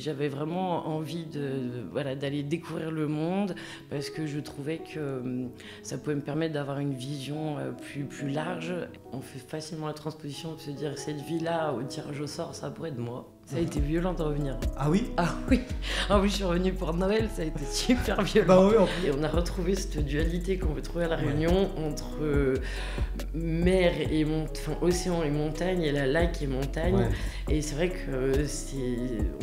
j'avais vraiment envie d'aller découvrir le monde parce que je trouvais que ça pouvait me permettre d'avoir une vision plus large. On fait facilement la transposition de se dire cette vie-là au tirage au sort, ça pourrait être moi. Ça a été violent de revenir. Ah oui ? Ah oui, je suis revenue pour Noël, ça a été super violent. Bah oui, en plus. Et on a retrouvé cette dualité qu'on veut trouver à La Réunion entre mer et océan et montagne, et la lac et montagne. Ouais. Et c'est vrai que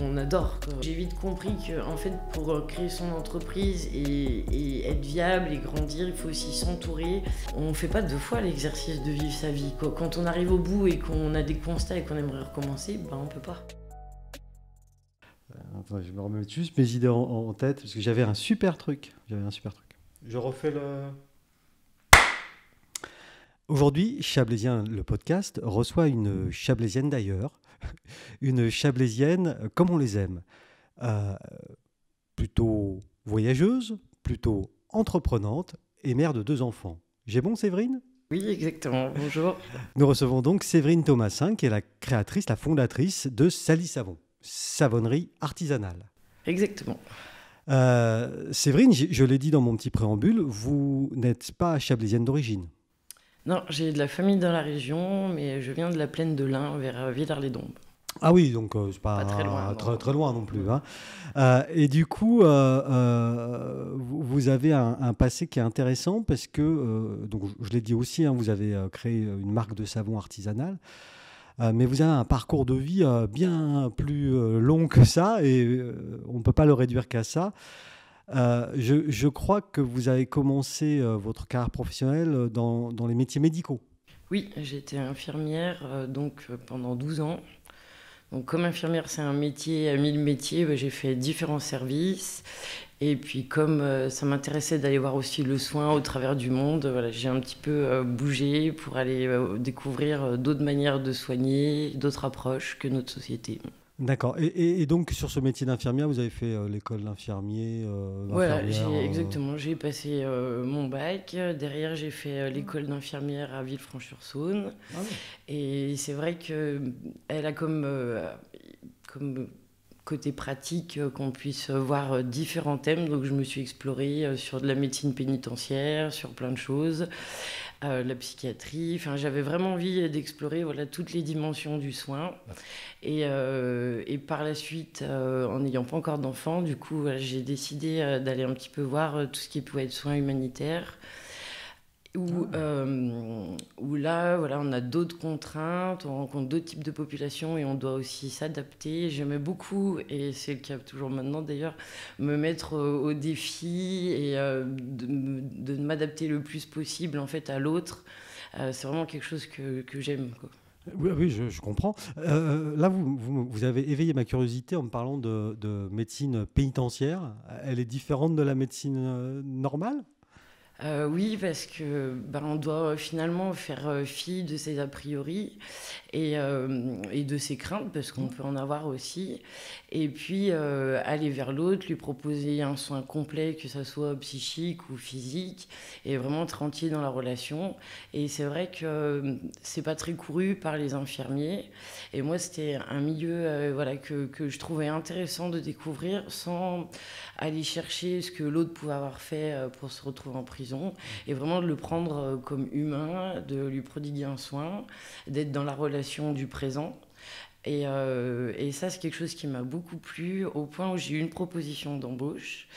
on adore, quoi. J'ai vite compris que en fait, pour créer son entreprise et être viable et grandir, il faut aussi s'entourer. On ne fait pas deux fois l'exercice de vivre sa vie, quoi. Quand on arrive au bout et qu'on a des constats et qu'on aimerait recommencer, on peut pas. Attends, je me remets juste mes idées en tête, parce que j'avais un super truc. Je refais le... Aujourd'hui, Chablaisien, le podcast, reçoit une Chablaisienne d'ailleurs. Une Chablaisienne comme on les aime. Plutôt voyageuse, plutôt entreprenante et mère de 2 enfants. J'ai bon, Séverine ? Oui, exactement. Bonjour. Nous recevons donc Séverine Thomasin, qui est la créatrice, la fondatrice de Sally Savon, savonnerie artisanale. Exactement. Séverine, je l'ai dit dans mon petit préambule, vous n'êtes pas chablaisienne d'origine. Non, j'ai de la famille dans la région, mais je viens de la plaine de l'Ain, vers Villars-les-Dombes. Ah oui, donc c'est pas très loin, très loin non plus. Hein. Et du coup, vous avez un passé qui est intéressant parce que, donc je l'ai dit aussi, hein, vous avez créé une marque de savon artisanale, mais vous avez un parcours de vie bien plus long que ça et on ne peut pas le réduire qu'à ça. Je crois que vous avez commencé votre carrière professionnelle dans les métiers médicaux. Oui, j'ai été infirmière pendant 12 ans. Donc, comme infirmière, c'est un métier à 1000 métiers, j'ai fait différents services. Et puis, comme ça m'intéressait d'aller voir aussi le soin au travers du monde, j'ai un petit peu bougé pour aller découvrir d'autres manières de soigner, d'autres approches que notre société. D'accord. Et donc, sur ce métier d'infirmière, vous avez fait l'école d'infirmier Voilà, exactement. J'ai passé mon bac. Derrière, j'ai fait l'école d'infirmière à Villefranche-sur-Saône. Ah oui. Et c'est vrai qu'elle a comme côté pratique qu'on puisse voir différents thèmes. Donc, je me suis explorée sur de la médecine pénitentiaire, sur plein de choses. La psychiatrie, j'avais vraiment envie d'explorer toutes les dimensions du soin. Et par la suite, en n'ayant pas encore d'enfants, du coup, j'ai décidé d'aller un petit peu voir tout ce qui pouvait être soins humanitaires. Où là, on a d'autres contraintes, on rencontre d'autres types de populations et on doit aussi s'adapter. J'aimais beaucoup, et c'est le cas toujours maintenant d'ailleurs, me mettre au défi et de m'adapter le plus possible en fait à l'autre. C'est vraiment quelque chose que j'aime, quoi. Oui, je comprends. Là, vous avez éveillé ma curiosité en me parlant de médecine pénitentiaire. Elle est différente de la médecine normale ? Oui, parce que on doit finalement faire fi de ses a priori et de ses craintes, parce qu'on peut en avoir aussi. Et puis aller vers l'autre, lui proposer un soin complet, que ça soit psychique ou physique, et vraiment être entier dans la relation. Et c'est vrai que c'est pas très couru par les infirmiers. Et moi, c'était un milieu que je trouvais intéressant de découvrir sans aller chercher ce que l'autre pouvait avoir fait pour se retrouver en prison, et vraiment de le prendre comme humain, de lui prodiguer un soin, d'être dans la relation du présent. Et ça, c'est quelque chose qui m'a beaucoup plu, au point où j'ai eu une proposition d'embauche.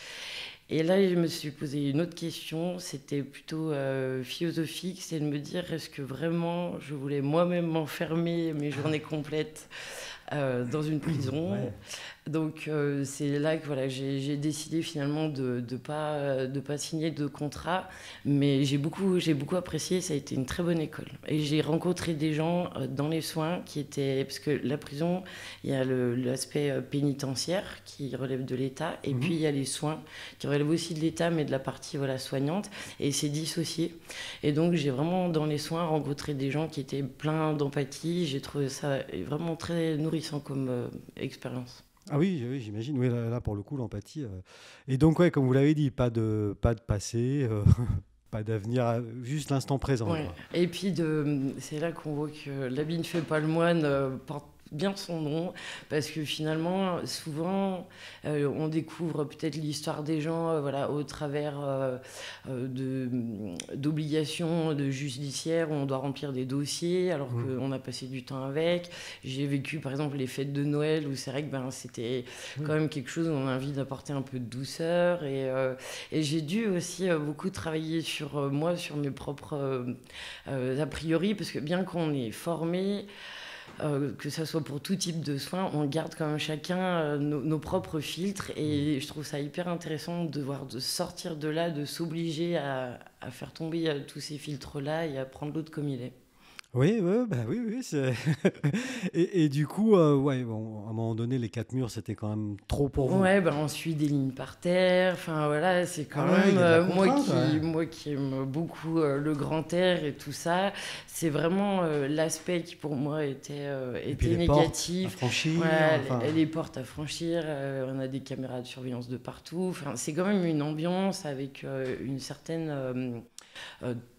Et là, je me suis posé une autre question, c'était plutôt philosophique, c'est de me dire, est-ce que vraiment je voulais moi-même m'enfermer mes journées complètes dans une prison. Ouais. Donc c'est là que j'ai décidé finalement de pas signer de contrat, mais j'ai beaucoup apprécié, ça a été une très bonne école. Et j'ai rencontré des gens dans les soins qui étaient, parce que la prison, il y a l'aspect pénitentiaire qui relève de l'État, et puis il y a les soins qui relèvent aussi de l'État, mais de la partie soignante, et c'est dissocié. Et donc j'ai vraiment dans les soins rencontré des gens qui étaient pleins d'empathie. J'ai trouvé ça vraiment très nourrissant comme expérience. Ah oui, j'imagine. Oui, là, pour le coup, l'empathie. Et donc, comme vous l'avez dit, pas de passé, pas d'avenir, juste l'instant présent. Ouais. Et puis, c'est là qu'on voit que l'habit ne fait pas le moine. bien son nom, parce que finalement, souvent, on découvre peut-être l'histoire des gens voilà, au travers d'obligations de judiciaires où on doit remplir des dossiers, alors qu'on a passé du temps avec. J'ai vécu, par exemple, les fêtes de Noël, où c'est vrai que c'était quand même quelque chose où on a envie d'apporter un peu de douceur. Et j'ai dû aussi beaucoup travailler sur moi, sur mes propres a priori, parce que bien qu'on est formé, que ça soit pour tout type de soins, on garde quand même chacun nos propres filtres, et je trouve ça hyper intéressant de sortir de là, de s'obliger à faire tomber tous ces filtres-là et à prendre l'autre comme il est. Oui, oui. Et du coup, ouais, bon, à un moment donné, les 4 murs, c'était quand même trop pour vous. Ouais, on suit des lignes par terre. Enfin voilà, c'est quand ouais, même il y a de la contrainte, moi qui aime beaucoup le grand air et tout ça. C'est vraiment l'aspect qui pour moi était les négatif. portes à franchir. Ouais, Enfin... les portes à franchir. On a des caméras de surveillance de partout. Enfin, c'est quand même une ambiance avec une certaine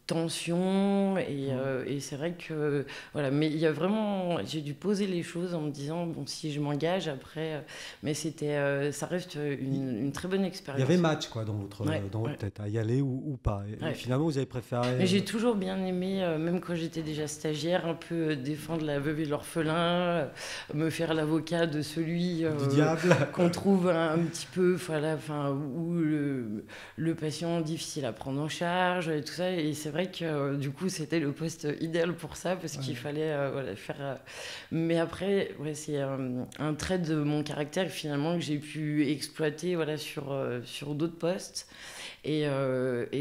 tension, et c'est vrai que voilà, mais il y a vraiment, j'ai dû poser les choses en me disant bon, si je m'engage après, mais ça reste une très bonne expérience. Il y avait match quoi dans votre tête, à y aller ou pas, et finalement vous avez préféré. Mais j'ai toujours bien aimé, même quand j'étais déjà stagiaire, un peu défendre la veuve et l'orphelin, me faire l'avocat de celui du diable qu'on trouve un petit peu, voilà, enfin, ou le patient difficile à prendre en charge et tout ça, et c'est vrai que du coup c'était le poste idéal pour ça, parce qu'il fallait voilà, faire mais après c'est un trait de mon caractère finalement que j'ai pu exploiter voilà, sur d'autres postes, et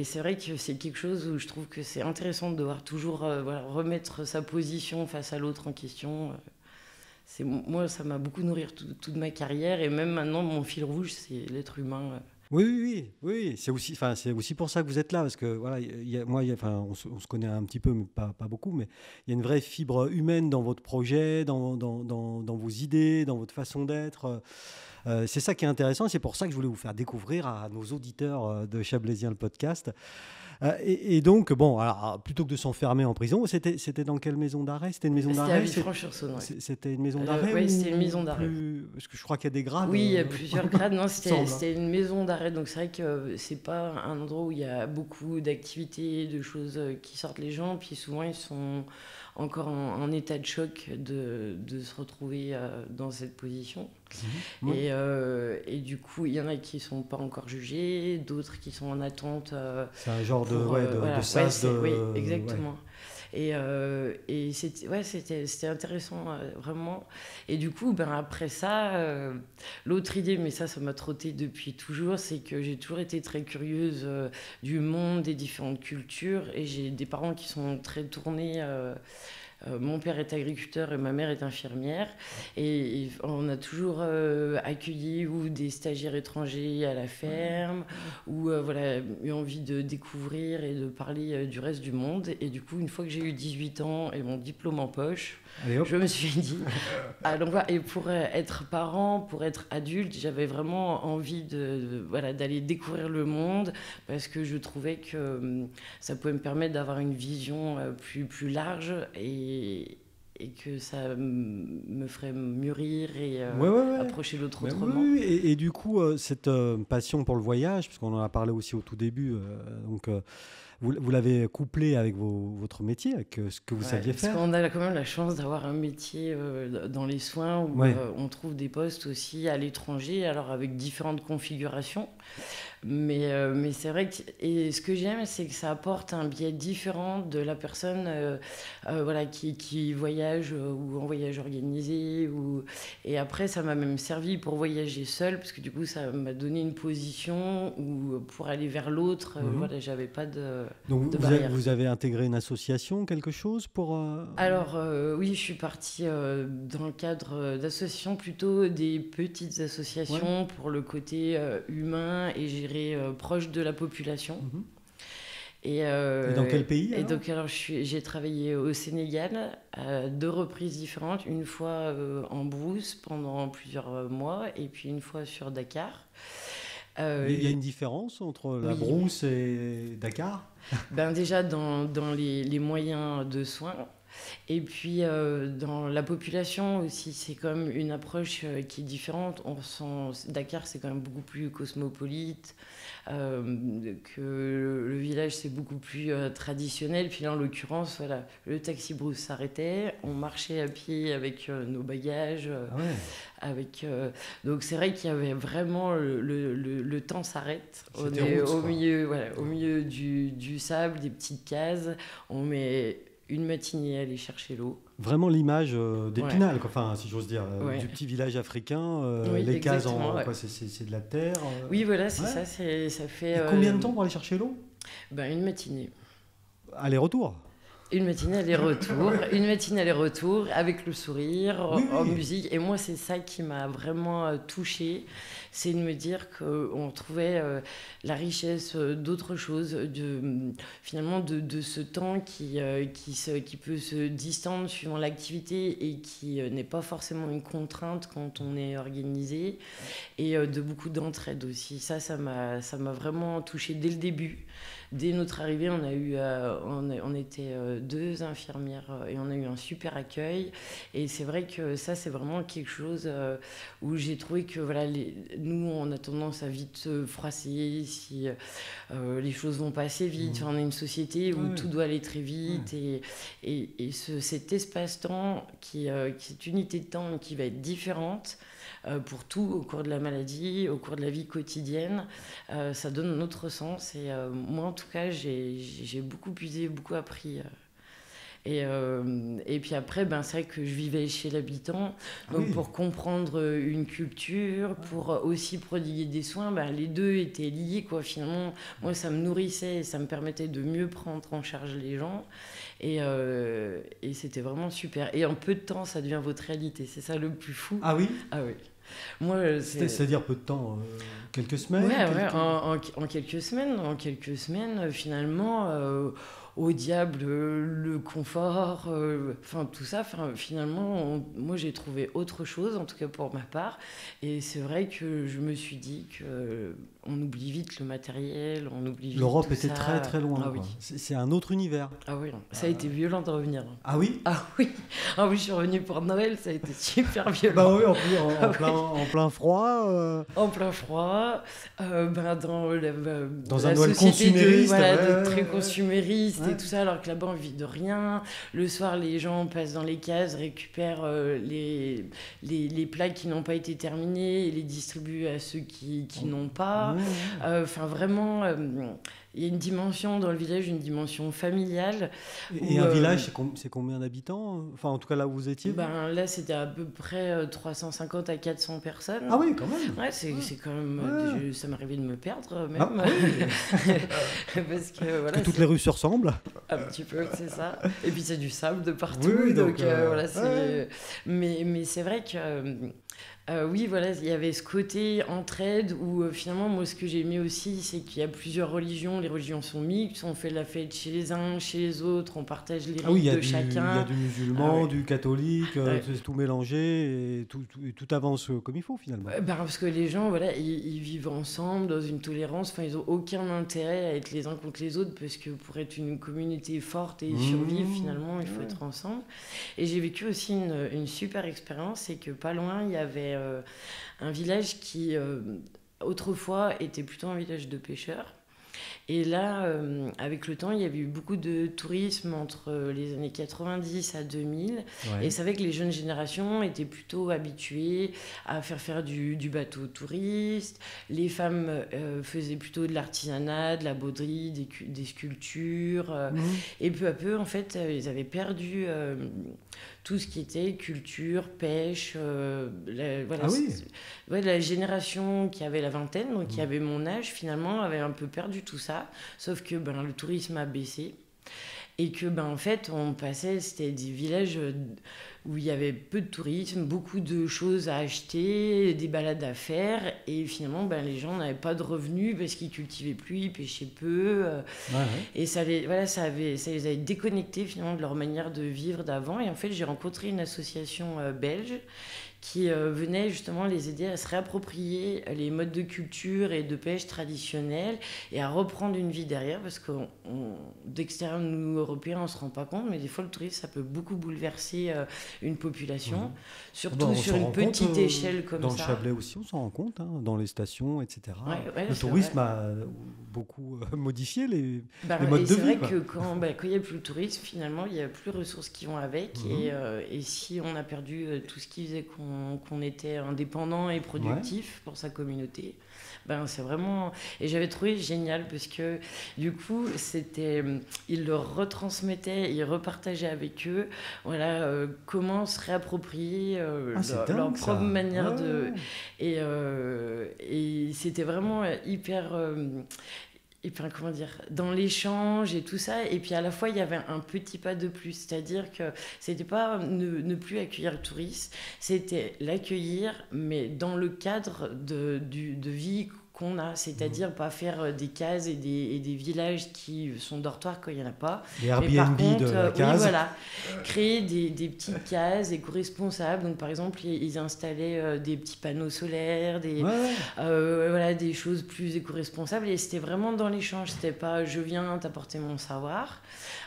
c'est vrai que c'est quelque chose où je trouve que c'est intéressant de devoir toujours voilà, remettre sa position face à l'autre en question. Moi ça m'a beaucoup nourri toute ma carrière, et même maintenant mon fil rouge c'est l'être humain. Oui, c'est aussi pour ça que vous êtes là, parce que voilà, on se connaît un petit peu, mais pas beaucoup, mais il y a une vraie fibre humaine dans votre projet, dans vos idées, dans votre façon d'être. C'est ça qui est intéressant, c'est pour ça que je voulais vous faire découvrir à nos auditeurs de Chablaisien le podcast. Et donc, bon, alors, plutôt que de s'enfermer en prison, c'était dans quelle maison d'arrêt? C'était une maison d'arrêt? C'était à Villefranche-sur-Saône. C'était une maison d'arrêt? Oui, c'était une maison d'arrêt. Parce que je crois qu'il y a des grades. Oui, il y a plusieurs grades. Non, c'était une maison d'arrêt. Donc c'est vrai que c'est pas un endroit où il y a beaucoup d'activités, de choses qui sortent les gens. Puis souvent, ils sont encore en état de choc de se retrouver dans cette position. Mmh. Et du coup, il y en a qui ne sont pas encore jugés, d'autres qui sont en attente. C'est un genre de sas. Oui, exactement. Ouais. Et c'était intéressant, vraiment. Et du coup, après ça, l'autre idée, mais ça m'a trotté depuis toujours, c'est que j'ai toujours été très curieuse du monde, des différentes cultures. Et j'ai des parents qui sont très tournés. Mon père est agriculteur et ma mère est infirmière, et on a toujours accueilli ou des stagiaires étrangers à la ferme, ou voilà, eu envie de découvrir et de parler du reste du monde. Et du coup, une fois que j'ai eu 18 ans et mon diplôme en poche, je me suis dit allons voir. Et pour être parent, pour être adulte, j'avais vraiment envie d'aller découvrir le monde, parce que je trouvais que ça pouvait me permettre d'avoir une vision plus large, et que ça me ferait mûrir et approcher l'autre autrement. Oui. Et du coup, cette passion pour le voyage, parce qu'on en a parlé aussi au tout début, vous l'avez couplé avec votre métier, avec ce que vous saviez faire. Parce qu'on a quand même la chance d'avoir un métier dans les soins où on trouve des postes aussi à l'étranger, alors avec différentes configurations. Mais c'est vrai que ce que j'aime, c'est que ça apporte un biais différent de la personne voilà, qui voyage ou en voyage organisé. Et après, ça m'a même servi pour voyager seule, parce que du coup, ça m'a donné une position où, pour aller vers l'autre, voilà, j'avais pas de barrière. Vous avez intégré une association, quelque chose pour... Alors, oui, je suis partie dans le cadre d'associations, plutôt des petites associations pour le côté humain et géré proche de la population. Et dans quel pays alors ? Et donc, alors, j'ai travaillé au Sénégal à 2 reprises différentes, une fois en brousse pendant plusieurs mois, et puis une fois sur Dakar. Il y a une différence entre la brousse et Dakar ? Déjà, dans les moyens de soins. Et puis dans la population aussi, c'est comme une approche qui est différente. On sent Dakar, c'est quand même beaucoup plus cosmopolite, que le village c'est beaucoup plus traditionnel. Puis là, en l'occurrence, voilà, le taxi brousse s'arrêtait, on marchait à pied avec nos bagages, Ah ouais. donc c'est vrai qu'il y avait vraiment le temps s'arrête. On C'était est roots, au quoi. milieu, voilà, au milieu du sable, des petites cases. On met une matinée à aller chercher l'eau. Vraiment l'image Ouais. d'Épinal, quoi. Enfin, si j'ose dire, Ouais. du petit village africain, Oui, les cases exactement, ouais. quoi, c'est de la terre. Oui, voilà, c'est Ouais. ça. Ça fait Et combien de temps pour aller chercher l'eau? ben, une matinée. Aller-retour. Une matinée aller-retour, une matinée aller-retour avec le sourire, Oui, en oui. musique. Et moi, c'est ça qui m'a vraiment touchée, c'est de me dire qu'on trouvait la richesse d'autre chose, finalement de ce temps qui peut se distendre suivant l'activité et qui n'est pas forcément une contrainte quand on est organisé, et de beaucoup d'entraide aussi. Ça m'a vraiment touchée dès le début. Dès notre arrivée, on était 2 infirmières et on a eu un super accueil. Et c'est vrai que ça, c'est vraiment quelque chose où j'ai trouvé que voilà, nous, on a tendance à vite se froisser si les choses vont pas assez vite. Enfin, on est une société où tout doit aller très vite. Et cet espace-temps cette unité de temps qui va être différente, pour tout au cours de la maladie, au cours de la vie quotidienne, ça donne un autre sens. Et moi, en tout cas, j'ai beaucoup puisé, beaucoup appris. Et puis après, ben, c'est vrai que je vivais chez l'habitant, donc pour comprendre une culture, pour aussi prodiguer des soins, ben, les deux étaient liés, quoi. Finalement, moi, ça me nourrissait et ça me permettait de mieux prendre en charge les gens. Et c'était vraiment super. Et en peu de temps, ça devient votre réalité. C'est ça le plus fou. Ah oui? Ah oui. Moi, C'est-à-dire peu de temps, quelques semaines? Ouais, en quelques semaines, finalement, au diable, le confort, enfin tout ça, finalement, moi j'ai trouvé autre chose, en tout cas pour ma part. Et c'est vrai que je me suis dit qu'on oublie vite le matériel, on oublie vite L'Europe tout était ça. très très loin. Ah oui. C'est un autre univers. Ah oui, ça a été violent de revenir. Ah oui? Ah oui, ah oui, je suis revenue pour Noël, ça a été super violent. Bah oui, en plein froid. En plein froid, dans Dans la un Noël société consumériste, de très ouais. consumériste Ouais. et tout ça, alors que là-bas on vit de rien. Le soir, les gens passent dans les cases, récupèrent les plats qui n'ont pas été terminés et les distribuent à ceux qui n'ont pas. Ouais. Enfin, vraiment, il y a une dimension dans le village, une dimension familiale. Et où, un village, c'est combien d'habitants? Enfin, en tout cas là où vous étiez? Ben, là, c'était à peu près 350 à 400 personnes. Ah oui, quand même. Ouais, c'est quand même. Ouais. Ça m'arrivait de me perdre, même. Ah, oui. Parce que voilà. Que toutes les rues se ressemblent. Un petit peu, c'est ça. Et puis c'est du sable de partout. Oui, donc voilà, ouais. Mais c'est vrai que. Oui, voilà, il y avait ce côté entraide où finalement, moi, ce que j'ai aimé aussi, c'est qu'il y a plusieurs religions. Les religions sont mixtes, on fait la fête chez les uns, chez les autres, on partage les rites de chacun. Il y a du musulman, ouais. du catholique, Ouais. c'est tout mélangé et tout avance comme il faut finalement. Ben, parce que les gens, voilà, ils vivent ensemble dans une tolérance. Enfin, ils n'ont aucun intérêt à être les uns contre les autres parce que pour être une communauté forte et survivre, finalement, il faut être ensemble. Et j'ai vécu aussi une super expérience, c'est que pas loin, il y avait un village qui, autrefois, était plutôt un village de pêcheurs. Et là, avec le temps, il y avait eu beaucoup de tourisme entre les années 90 à 2000. Ouais. Et c'est vrai que les jeunes générations étaient plutôt habituées à faire du bateau touriste. Les femmes faisaient plutôt de l'artisanat, de la broderie, des sculptures. Et peu à peu, en fait, ils avaient perdu tout ce qui était culture, pêche. Voilà, Ah oui. la génération qui avait la vingtaine, donc qui avait mon âge, finalement, avait un peu perdu tout ça. Sauf que le tourisme a baissé. Et que, en fait, on passait, c'était des villages où il y avait peu de tourisme, beaucoup de choses à acheter, des balades à faire, et finalement les gens n'avaient pas de revenus parce qu'ils cultivaient plus, ils pêchaient peu, et ça les avait déconnectés finalement de leur manière de vivre d'avant. Et en fait j'ai rencontré une association belge qui venait justement les aider à se réapproprier les modes de culture et de pêche traditionnels et à reprendre une vie derrière, parce que d'extérieur, nous Européens, on ne se rend pas compte, mais des fois le tourisme, ça peut beaucoup bouleverser une population, surtout sur une petite échelle comme ça. Dans le Chablais aussi, on s'en rend compte, hein, dans les stations, etc. Ouais, le tourisme a beaucoup modifié les modes de vie. C'est vrai que quand il n'y a plus le tourisme, finalement, il n'y a plus les ressources qui vont avec, et si on a perdu tout ce qui faisait qu'on était indépendant et productif pour sa communauté, c'est vraiment... Et j'avais trouvé génial parce que du coup ils le retransmettaient, ils repartageaient avec eux comment se réapproprier leur propre manière de... Et c'était vraiment hyper... comment dire, dans l'échange et tout ça. Et puis à la fois, il y avait un petit pas de plus. C'est-à-dire que c'était pas ne plus accueillir le touriste, c'était l'accueillir, mais dans le cadre de vie qu'on a, c'est-à-dire pas faire des cases et des villages qui sont dortoirs quand il n'y en a pas. Les Airbnb de la case. Créer des petites cases éco-responsables. Donc par exemple, ils installaient des petits panneaux solaires, des choses plus éco-responsables, et c'était vraiment dans l'échange. C'était pas je viens t'apporter mon savoir,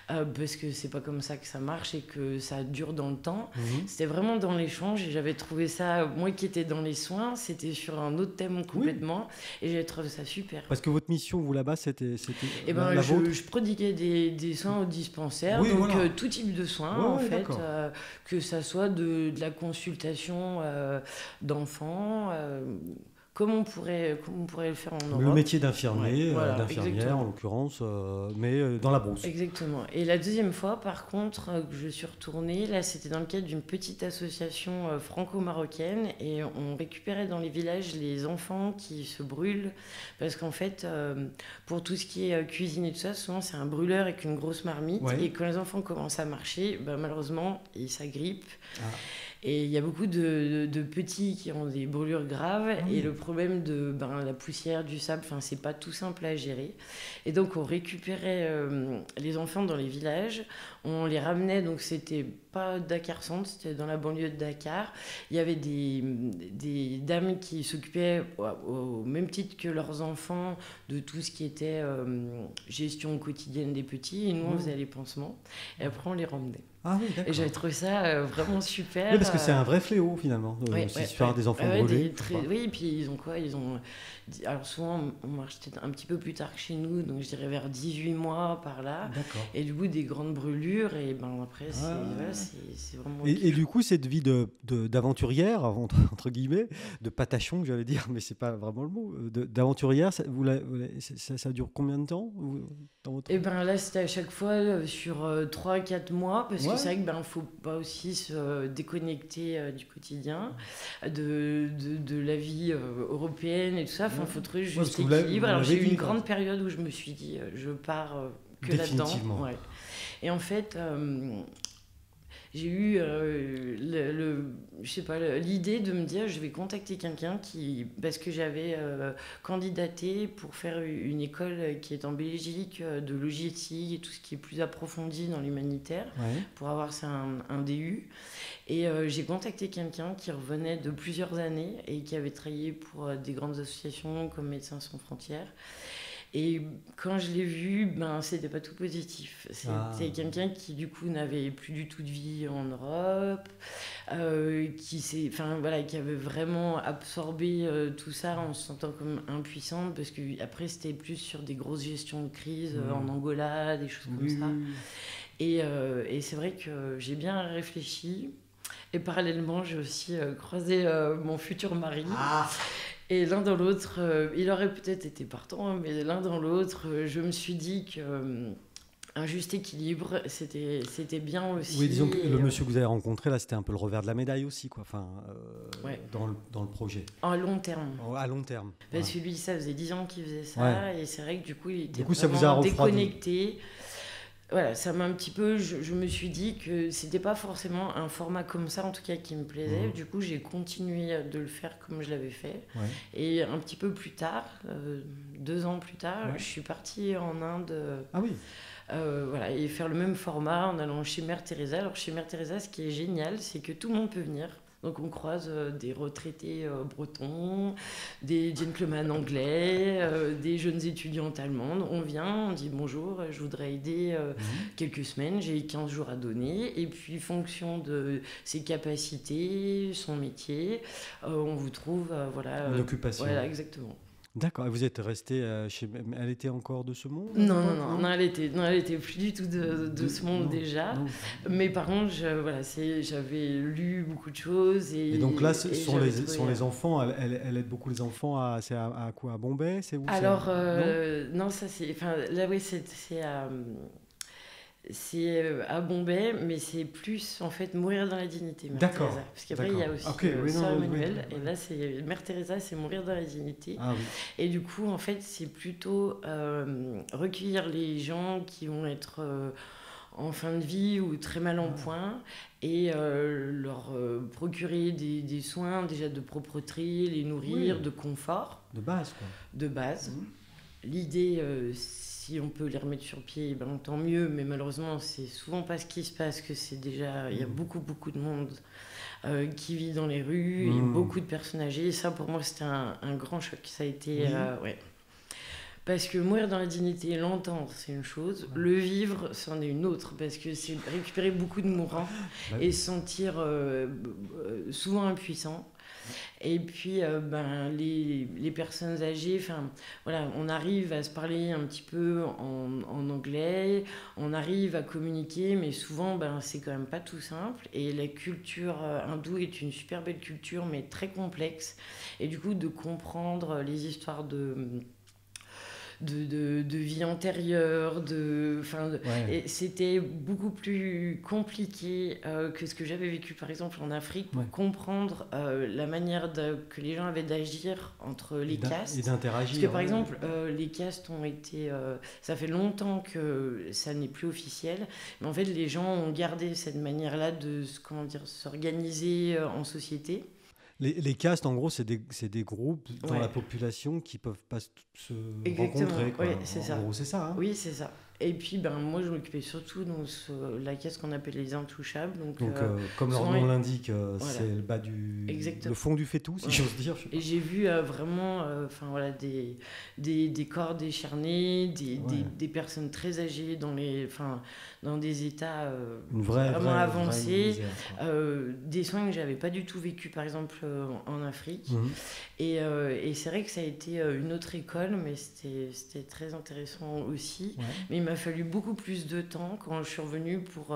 parce que c'est pas comme ça que ça marche et que ça dure dans le temps. C'était vraiment dans l'échange, et j'avais trouvé ça, moi qui étais dans les soins, c'était sur un autre thème complètement. Et j'ai trouvé ça super. Parce que votre mission, vous, là-bas, c'était je prodiguais des soins au dispensaire, tout type de soins, en fait, que ça soit de la consultation d'enfants, comme on pourrait le faire en Europe. Le métier d'infirmier, d'infirmière en l'occurrence, mais dans la brousse. Exactement. Et la deuxième fois, par contre, que je suis retournée, là c'était dans le cadre d'une petite association franco-marocaine, et on récupérait dans les villages les enfants qui se brûlent, parce qu'en fait, pour tout ce qui est cuisine et tout ça, souvent c'est un brûleur avec une grosse marmite, et quand les enfants commencent à marcher, malheureusement, ils s'agrippent. Et il y a beaucoup de petits qui ont des brûlures graves, et le problème de la poussière, du sable, c'est pas tout simple à gérer. Et donc on récupérait les enfants dans les villages, on les ramenait, donc c'était pas Dakar Centre, c'était dans la banlieue de Dakar. Il y avait des dames qui s'occupaient au même titre que leurs enfants de tout ce qui était gestion quotidienne des petits, et nous on faisait les pansements, et après on les ramenait. Et j'avais trouvé ça vraiment super. Oui, parce que c'est un vrai fléau finalement, cette histoire des enfants brûlés. Oui, et puis ils ont alors souvent on marche peut-être un petit peu plus tard que chez nous, donc je dirais vers 18 mois par là. D'accord. Et du coup des grandes brûlures, et après c'est vraiment... Et du coup cette vie d'aventurière, entre guillemets, de patachon, j'allais dire, mais c'est pas vraiment le mot, d'aventurière, ça dure combien de temps dans votre... là c'était à chaque fois sur 3-4 mois, parce que c'est vrai que faut pas aussi se déconnecter du quotidien, de la vie européenne et tout ça. Il faut trouver juste l'équilibre. Alors j'ai eu une grande période où je me suis dit je pars que là-dedans. Et en fait j'ai eu l'idée de me dire je vais contacter quelqu'un parce que j'avais candidaté pour faire une école qui est en Belgique de logistique et tout ce qui est plus approfondi dans l'humanitaire, pour avoir un DU. Et j'ai contacté quelqu'un qui revenait de plusieurs années et qui avait travaillé pour des grandes associations comme Médecins Sans Frontières. Et quand je l'ai vu, c'était pas tout positif. C'était quelqu'un qui du coup n'avait plus du tout de vie en Europe, qui avait vraiment absorbé tout ça en se sentant comme impuissante, parce que après c'était plus sur des grosses gestions de crise en Angola, des choses comme ça. Et c'est vrai que j'ai bien réfléchi. Et parallèlement, j'ai aussi croisé mon futur mari. Et l'un dans l'autre, il aurait peut-être été partant, mais l'un dans l'autre, je me suis dit qu'un juste équilibre, c'était bien aussi. Oui, disons que le monsieur que vous avez rencontré, là, c'était un peu le revers de la médaille aussi, quoi. Dans le projet. À long terme. À long terme. Parce que lui, ça faisait 10 ans qu'il faisait ça, et c'est vrai que du coup, il était ça vous vraiment a déconnecté. voilà, ça m'a un petit peu... Je me suis dit que c'était pas forcément un format comme ça, en tout cas, qui me plaisait. Du coup, j'ai continué de le faire comme je l'avais fait. Et un petit peu plus tard, 2 ans plus tard, je suis partie en Inde. Ah oui. Voilà, et faire le même format en allant chez Mère Teresa. Alors chez Mère Teresa, ce qui est génial, c'est que tout le monde peut venir. Donc on croise des retraités bretons, des gentlemen anglais, des jeunes étudiantes allemandes. On vient, on dit bonjour, je voudrais aider quelques semaines, j'ai 15 jours à donner. Et puis fonction de ses capacités, son métier, on vous trouve une occupation. Voilà, exactement. D'accord. Et vous êtes resté chez... Elle était encore de ce monde? Non, elle était plus du tout de ce monde déjà. Non. Mais par contre, j'avais lu beaucoup de choses. Et donc là, ce sont les enfants. Elle aide beaucoup les enfants. C'est à quoi? À Bombay? C'est où? Alors, non, ça c'est... Enfin, là, oui, c'est à Bombay, mais c'est plus en fait mourir dans la dignité. D'accord. Teresa. Parce qu'après il y a aussi Sœur Emmanuel, et là c'est Mère Teresa, c'est mourir dans la dignité. Ah, oui. Et du coup en fait c'est plutôt recueillir les gens qui vont être en fin de vie ou très mal en point et leur procurer des soins déjà de propreté, les nourrir, de confort. De base quoi. De base. L'idée, si on peut les remettre sur pied, ben, tant mieux, mais malheureusement, c'est souvent pas ce qui se passe, que c'est déjà... Il y a beaucoup de monde qui vit dans les rues, et beaucoup de personnes âgées, et ça, pour moi, c'était un grand choc. Ça a été... Parce que mourir dans la dignité, l'entendre, c'est une chose. Le vivre, c'en est une autre. Parce que c'est récupérer beaucoup de mourants et se sentir souvent impuissant. Et puis, les personnes âgées, voilà, on arrive à se parler un petit peu en anglais, on arrive à communiquer, mais souvent, c'est quand même pas tout simple. Et la culture hindoue est une super belle culture, mais très complexe. Et du coup, de comprendre les histoires de vie antérieure, et c'était beaucoup plus compliqué que ce que j'avais vécu par exemple en Afrique pour comprendre la manière que les gens avaient d'agir entre les castes. Et d'interagir. Parce que par exemple, les castes ont été... ça fait longtemps que ça n'est plus officiel, mais en fait les gens ont gardé cette manière-là de s'organiser en société. Les castes, en gros, c'est des groupes dans la population qui ne peuvent pas se rencontrer. Quoi. Oui, c'est ça. En gros, c'est ça. Hein. Oui, c'est ça. Et puis, moi, je m'occupais surtout de la caste qu'on appelle les intouchables. Donc comme leur nom l'indique, c'est le bas le fond du faitout, si j'ose dire. Et j'ai vu vraiment des corps décharnés, des personnes très âgées dans des états vraiment avancés, des soins que je n'avais pas du tout vécu, par exemple, en Afrique. Et c'est vrai que ça a été une autre école, mais c'était très intéressant aussi. Mais il m'a fallu beaucoup plus de temps quand je suis revenue pour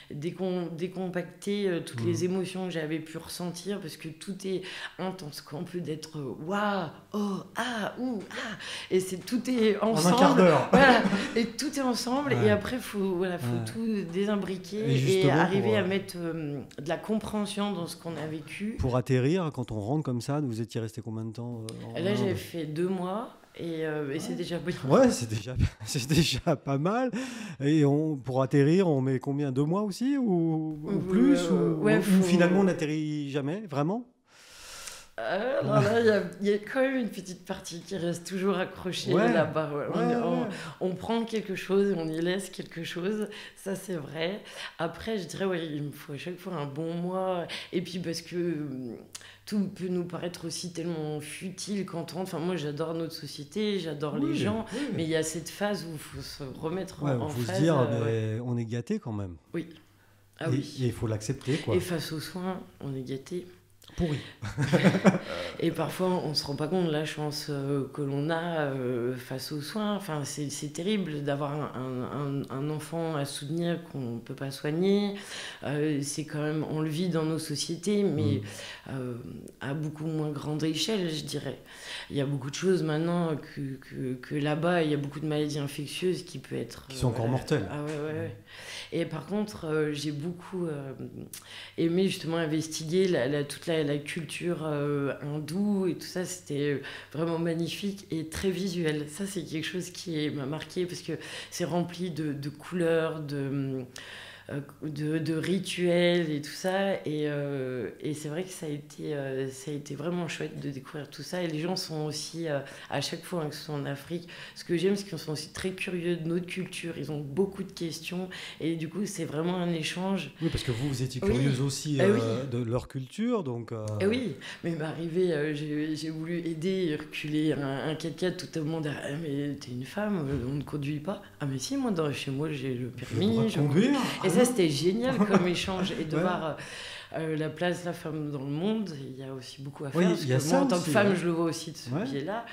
décompacter toutes les émotions que j'avais pu ressentir, parce que tout est intense, quoi. On peut être waouh, oh, ah, ouh, ah, et tout est ensemble. En un quart d'heure. Voilà, et tout est ensemble, et après, faut tout désimbriquer et arriver à mettre de la compréhension dans ce qu'on a vécu. Pour atterrir, quand on rentre comme ça, vous étiez resté combien de temps Là, j'ai fait 2 mois. Et c'est déjà bien. Ouais, c'est déjà pas mal. Et pour atterrir, on met combien? 2 mois aussi ou plus ou finalement on n'atterrit jamais, vraiment? Il y a quand même une petite partie qui reste toujours accrochée là-bas. On prend quelque chose et on y laisse quelque chose, ça c'est vrai. Après, je dirais, il me faut à chaque fois un bon mois. Et puis parce que tout peut nous paraître aussi tellement futile quand on rentre. Moi, j'adore notre société, j'adore les gens, mais il y a cette phase où il faut se remettre en phase. Il faut se dire, mais on est gâté quand même. Oui. Et il faut l'accepter, quoi. Et face aux soins, on est gâté. Pourri. Et parfois, on ne se rend pas compte de la chance que l'on a face aux soins. C'est terrible d'avoir un enfant à soutenir qu'on ne peut pas soigner. C'est quand même, on le vit dans nos sociétés, mais à beaucoup moins grande échelle, je dirais. Il y a beaucoup de choses maintenant que là-bas, il y a beaucoup de maladies infectieuses qui peuvent être... Qui sont encore mortelles. Ah ouais. Et par contre, j'ai beaucoup aimé justement investiguer toute la la culture hindoue et tout ça, c'était vraiment magnifique et très visuel. Ça, c'est quelque chose qui m'a marqué parce que c'est rempli de couleurs, de rituels et tout ça. Et c'est vrai que ça a été vraiment chouette de découvrir tout ça. Et les gens sont aussi, à chaque fois que ce soit en Afrique, ce que j'aime, c'est qu'ils sont aussi très curieux de notre culture. Ils ont beaucoup de questions. Et du coup, c'est vraiment un échange. Oui, parce que vous étiez curieuse aussi de leur culture. Donc, Oui, mais m'est arrivé, j'ai voulu aider et reculer un 4x4, tout le monde a dit, ah, mais t'es une femme, on ne conduit pas. Ah mais si, moi chez moi j'ai le permis. Je conduire. Et ça c'était génial comme échange et de voir la place de la femme dans le monde. Il y a aussi beaucoup à faire, parce que moi en tant que femme je le vois aussi de ce biais-là.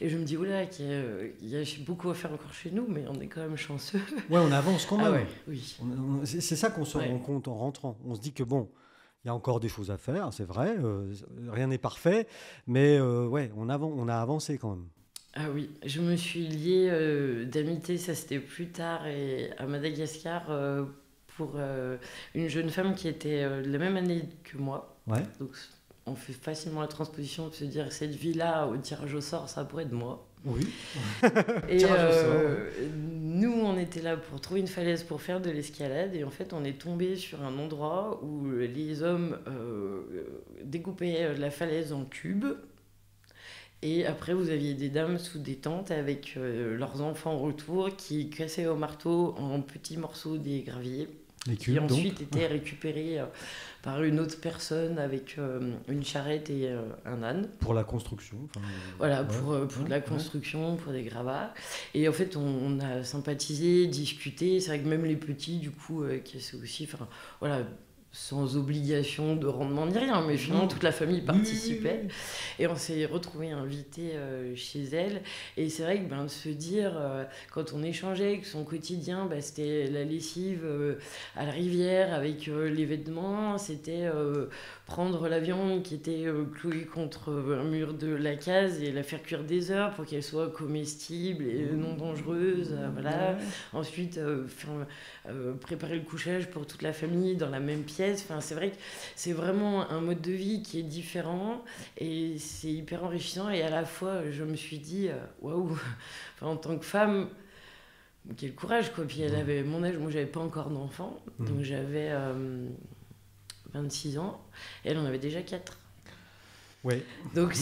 Et je me dis, oula, il y a beaucoup à faire encore chez nous, mais on est quand même chanceux. Ouais, on avance quand même. Ah ouais, oui. C'est ça qu'on se rend compte en rentrant. On se dit que bon, il y a encore des choses à faire, c'est vrai, rien n'est parfait, mais on a avancé quand même. Ah oui, je me suis liée d'amitié, ça c'était plus tard, et à Madagascar, pour une jeune femme qui était de la même année que moi. Ouais. Donc on fait facilement la transposition de se dire cette vie-là, au tirage au sort, ça pourrait être moi. Oui. Et nous, on était là pour trouver une falaise pour faire de l'escalade. Et en fait, on est tombé sur un endroit où les hommes découpaient la falaise en cubes. Et après, vous aviez des dames sous des tentes avec leurs enfants autour qui cassaient au marteau en petits morceaux des graviers. Les cubes, qui ensuite étaient récupérés par une autre personne avec une charrette et un âne. Pour la construction. Voilà, pour de la construction, pour des gravats. Et en fait, on a sympathisé, discuté. C'est vrai que même les petits, du coup, cassaient aussi. Voilà, sans obligation de rendement ni rien, mais finalement toute la famille participait. Et on s'est retrouvés invités chez elle. Et c'est vrai que de se dire, quand on échangeait, que son quotidien, c'était la lessive à la rivière avec les vêtements, c'était prendre la viande qui était clouée contre un mur de la case et la faire cuire des heures pour qu'elle soit comestible et non dangereuse. Voilà. Ensuite, préparer le couchage pour toute la famille dans la même pièce. Enfin, c'est vrai que c'est vraiment un mode de vie qui est différent et c'est hyper enrichissant. Et à la fois, je me suis dit, waouh, en tant que femme, quel courage, quoi. Puis elle avait mon âge, moi j'avais pas encore d'enfant, donc j'avais 26 ans et elle en avait déjà 4. Ouais. Donc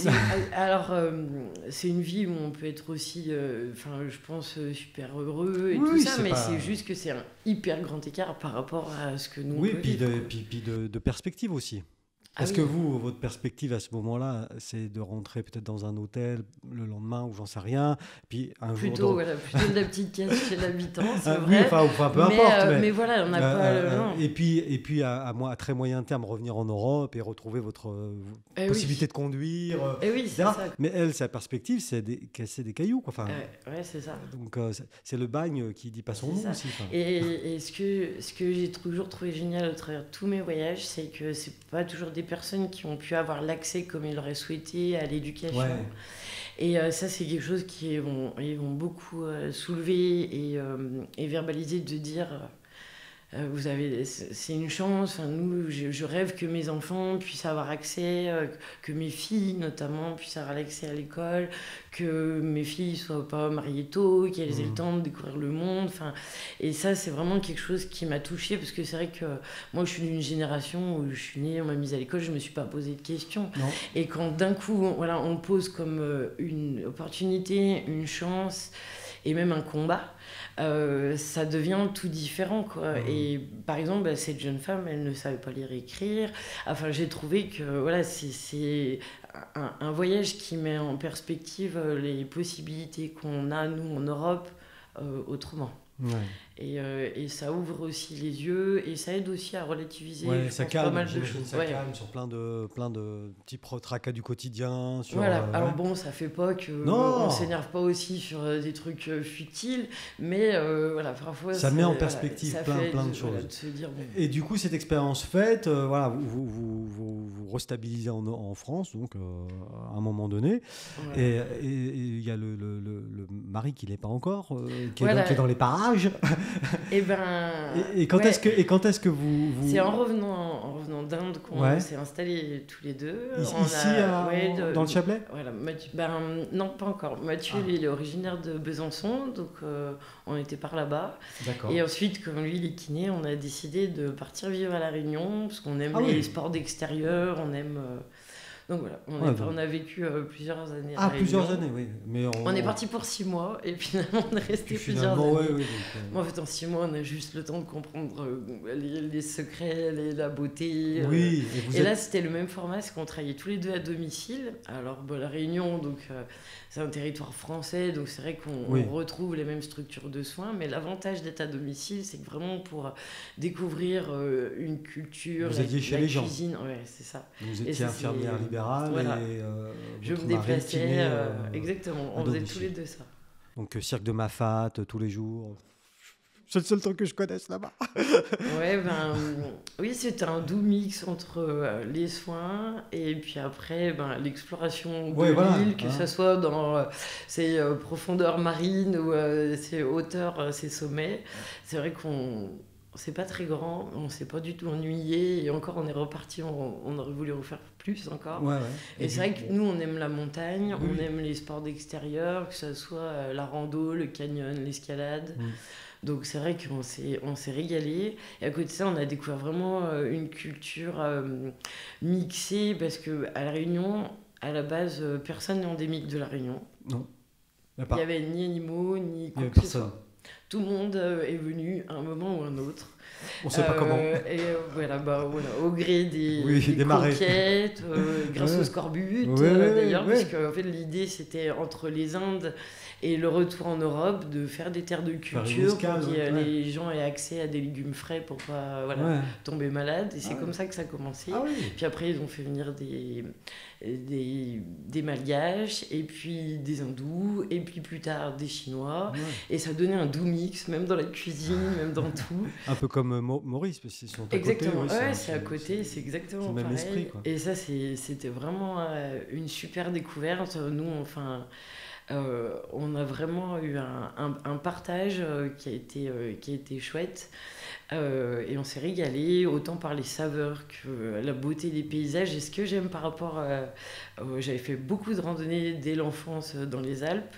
c'est une vie où on peut être aussi, je pense, super heureux et tout ça, mais c'est juste que c'est un hyper grand écart par rapport à ce que nous on peut vivre. Puis de perspective aussi. Est-ce que vous, votre perspective à ce moment-là, c'est de rentrer peut-être dans un hôtel le lendemain ou j'en sais rien, puis un plutôt, jour... plutôt de la petite case chez l'habitant, c'est vrai. Oui, enfin, peu importe. Mais voilà, on n'a pas... Et puis à très moyen terme, revenir en Europe et retrouver votre possibilité de conduire, oui, etc. C'est ça. Mais elle, sa perspective, c'est casser des cailloux. Quoi. Enfin, ouais, c'est ça. Donc c'est le bagne qui dit pas son nom aussi. Et ce que j'ai toujours trouvé génial à travers tous mes voyages, c'est que c'est pas toujours des personnes qui ont pu avoir l'accès comme ils l'auraient souhaité à l'éducation. Ouais. Et ça, c'est quelque chose qu'ils vont beaucoup soulever et verbaliser, de dire c'est une chance. Nous, je rêve que mes enfants puissent avoir accès, que mes filles notamment puissent avoir accès à l'école, que mes filles soient pas mariées tôt, qu'elles aient le temps de découvrir le monde. Et ça, c'est vraiment quelque chose qui m'a touchée, parce que c'est vrai que moi, je suis d'une génération où je suis née, on m'a mise à l'école, je me suis pas posé de questions. Non. Et quand d'un coup, on pose comme une opportunité, une chance et même un combat, ça devient tout différent, quoi. Et par exemple, cette jeune femme, elle ne savait pas lire et écrire. Enfin, j'ai trouvé que c'est un voyage qui met en perspective les possibilités qu'on a, nous, en Europe, autrement. Ouais. Et ça ouvre aussi les yeux et ça aide aussi à relativiser ça calme, pas mal de choses. Ça calme sur plein de petits tracas du quotidien. Alors bon, ça fait pas qu'on s'énerve pas aussi sur des trucs futiles, mais parfois ça met en perspective plein de choses. De se dire, bon. Et du coup, cette expérience faite, vous restabilisez en France, donc à un moment donné, et il y a le mari qui l'est pas encore, qui est dans les parages. rage. Et ben. Et quand ouais. est-ce que vous... C'est en revenant d'Inde qu'on s'est installés tous les deux. Ici, dans le Chablais? Voilà, non, pas encore. Mathieu, il est originaire de Besançon, donc on était par là-bas. D'accord. Et ensuite, comme lui, il est kiné, on a décidé de partir vivre à La Réunion, parce qu'on aime les sports d'extérieur, on aime... Donc voilà, on a vécu plusieurs années à La Réunion. Plusieurs années, oui. Mais on est parti pour 6 mois et finalement on est resté plusieurs années. Oui, en fait, en 6 mois, on a juste le temps de comprendre les secrets, la beauté. Oui. Et là, c'était le même format, c'est qu'on travaillait tous les deux à domicile. Alors, La Réunion, donc c'est un territoire français, donc c'est vrai qu'on retrouve les mêmes structures de soins. Mais l'avantage d'être à domicile, c'est que vraiment pour découvrir une culture, vous étiez chez les cuisine, gens. Ouais, c'est ça. Vous étiez infirmière libérale. Voilà. Et je me déplaçais, exactement, on faisait tous les deux ça. Donc cirque de Mafat tous les jours. C'est le seul truc que je connaisse là-bas. Oui, c'était un doux mix entre les soins et puis après l'exploration de l'île, que ce soit dans ses profondeurs marines ou ses hauteurs, ses sommets. C'est vrai qu'on... C'est pas très grand, on s'est pas du tout ennuyé et encore on est reparti, on aurait voulu refaire plus encore. Et c'est vrai que nous on aime la montagne, on aime les sports d'extérieur, que ce soit la rando, le canyon, l'escalade. Donc c'est vrai qu'on s'est régalé. Et à côté de ça, on a découvert vraiment une culture mixée parce qu'à La Réunion, à la base, personne n'est endémique de La Réunion. Non. Il n'y avait ni animaux, ni quoi que ce soit. Tout le monde est venu à un moment ou un autre. On ne sait pas comment. Et au gré des conquêtes, grâce aux scorbut, d'ailleurs, parce que en fait, l'idée, c'était entre les Indes et le retour en Europe, de faire des terres de culture pour que les gens aient accès à des légumes frais pour pas tomber malade. Et c'est comme ça que ça a commencé. Puis après, ils ont fait venir des Malgaches, et puis des Hindous, et puis plus tard des Chinois. Et ça donnait un doux mix, même dans la cuisine, même dans tout. Un peu comme Maurice, parce qu'ils sont à exactement. côté. C'est à côté, c'est exactement pareil. Esprit, quoi. Et ça, c'était vraiment une super découverte. Nous, on a vraiment eu un partage qui a été chouette. Et on s'est régalé autant par les saveurs que la beauté des paysages. Et ce que j'aime par rapport j'avais fait beaucoup de randonnées dès l'enfance dans les Alpes,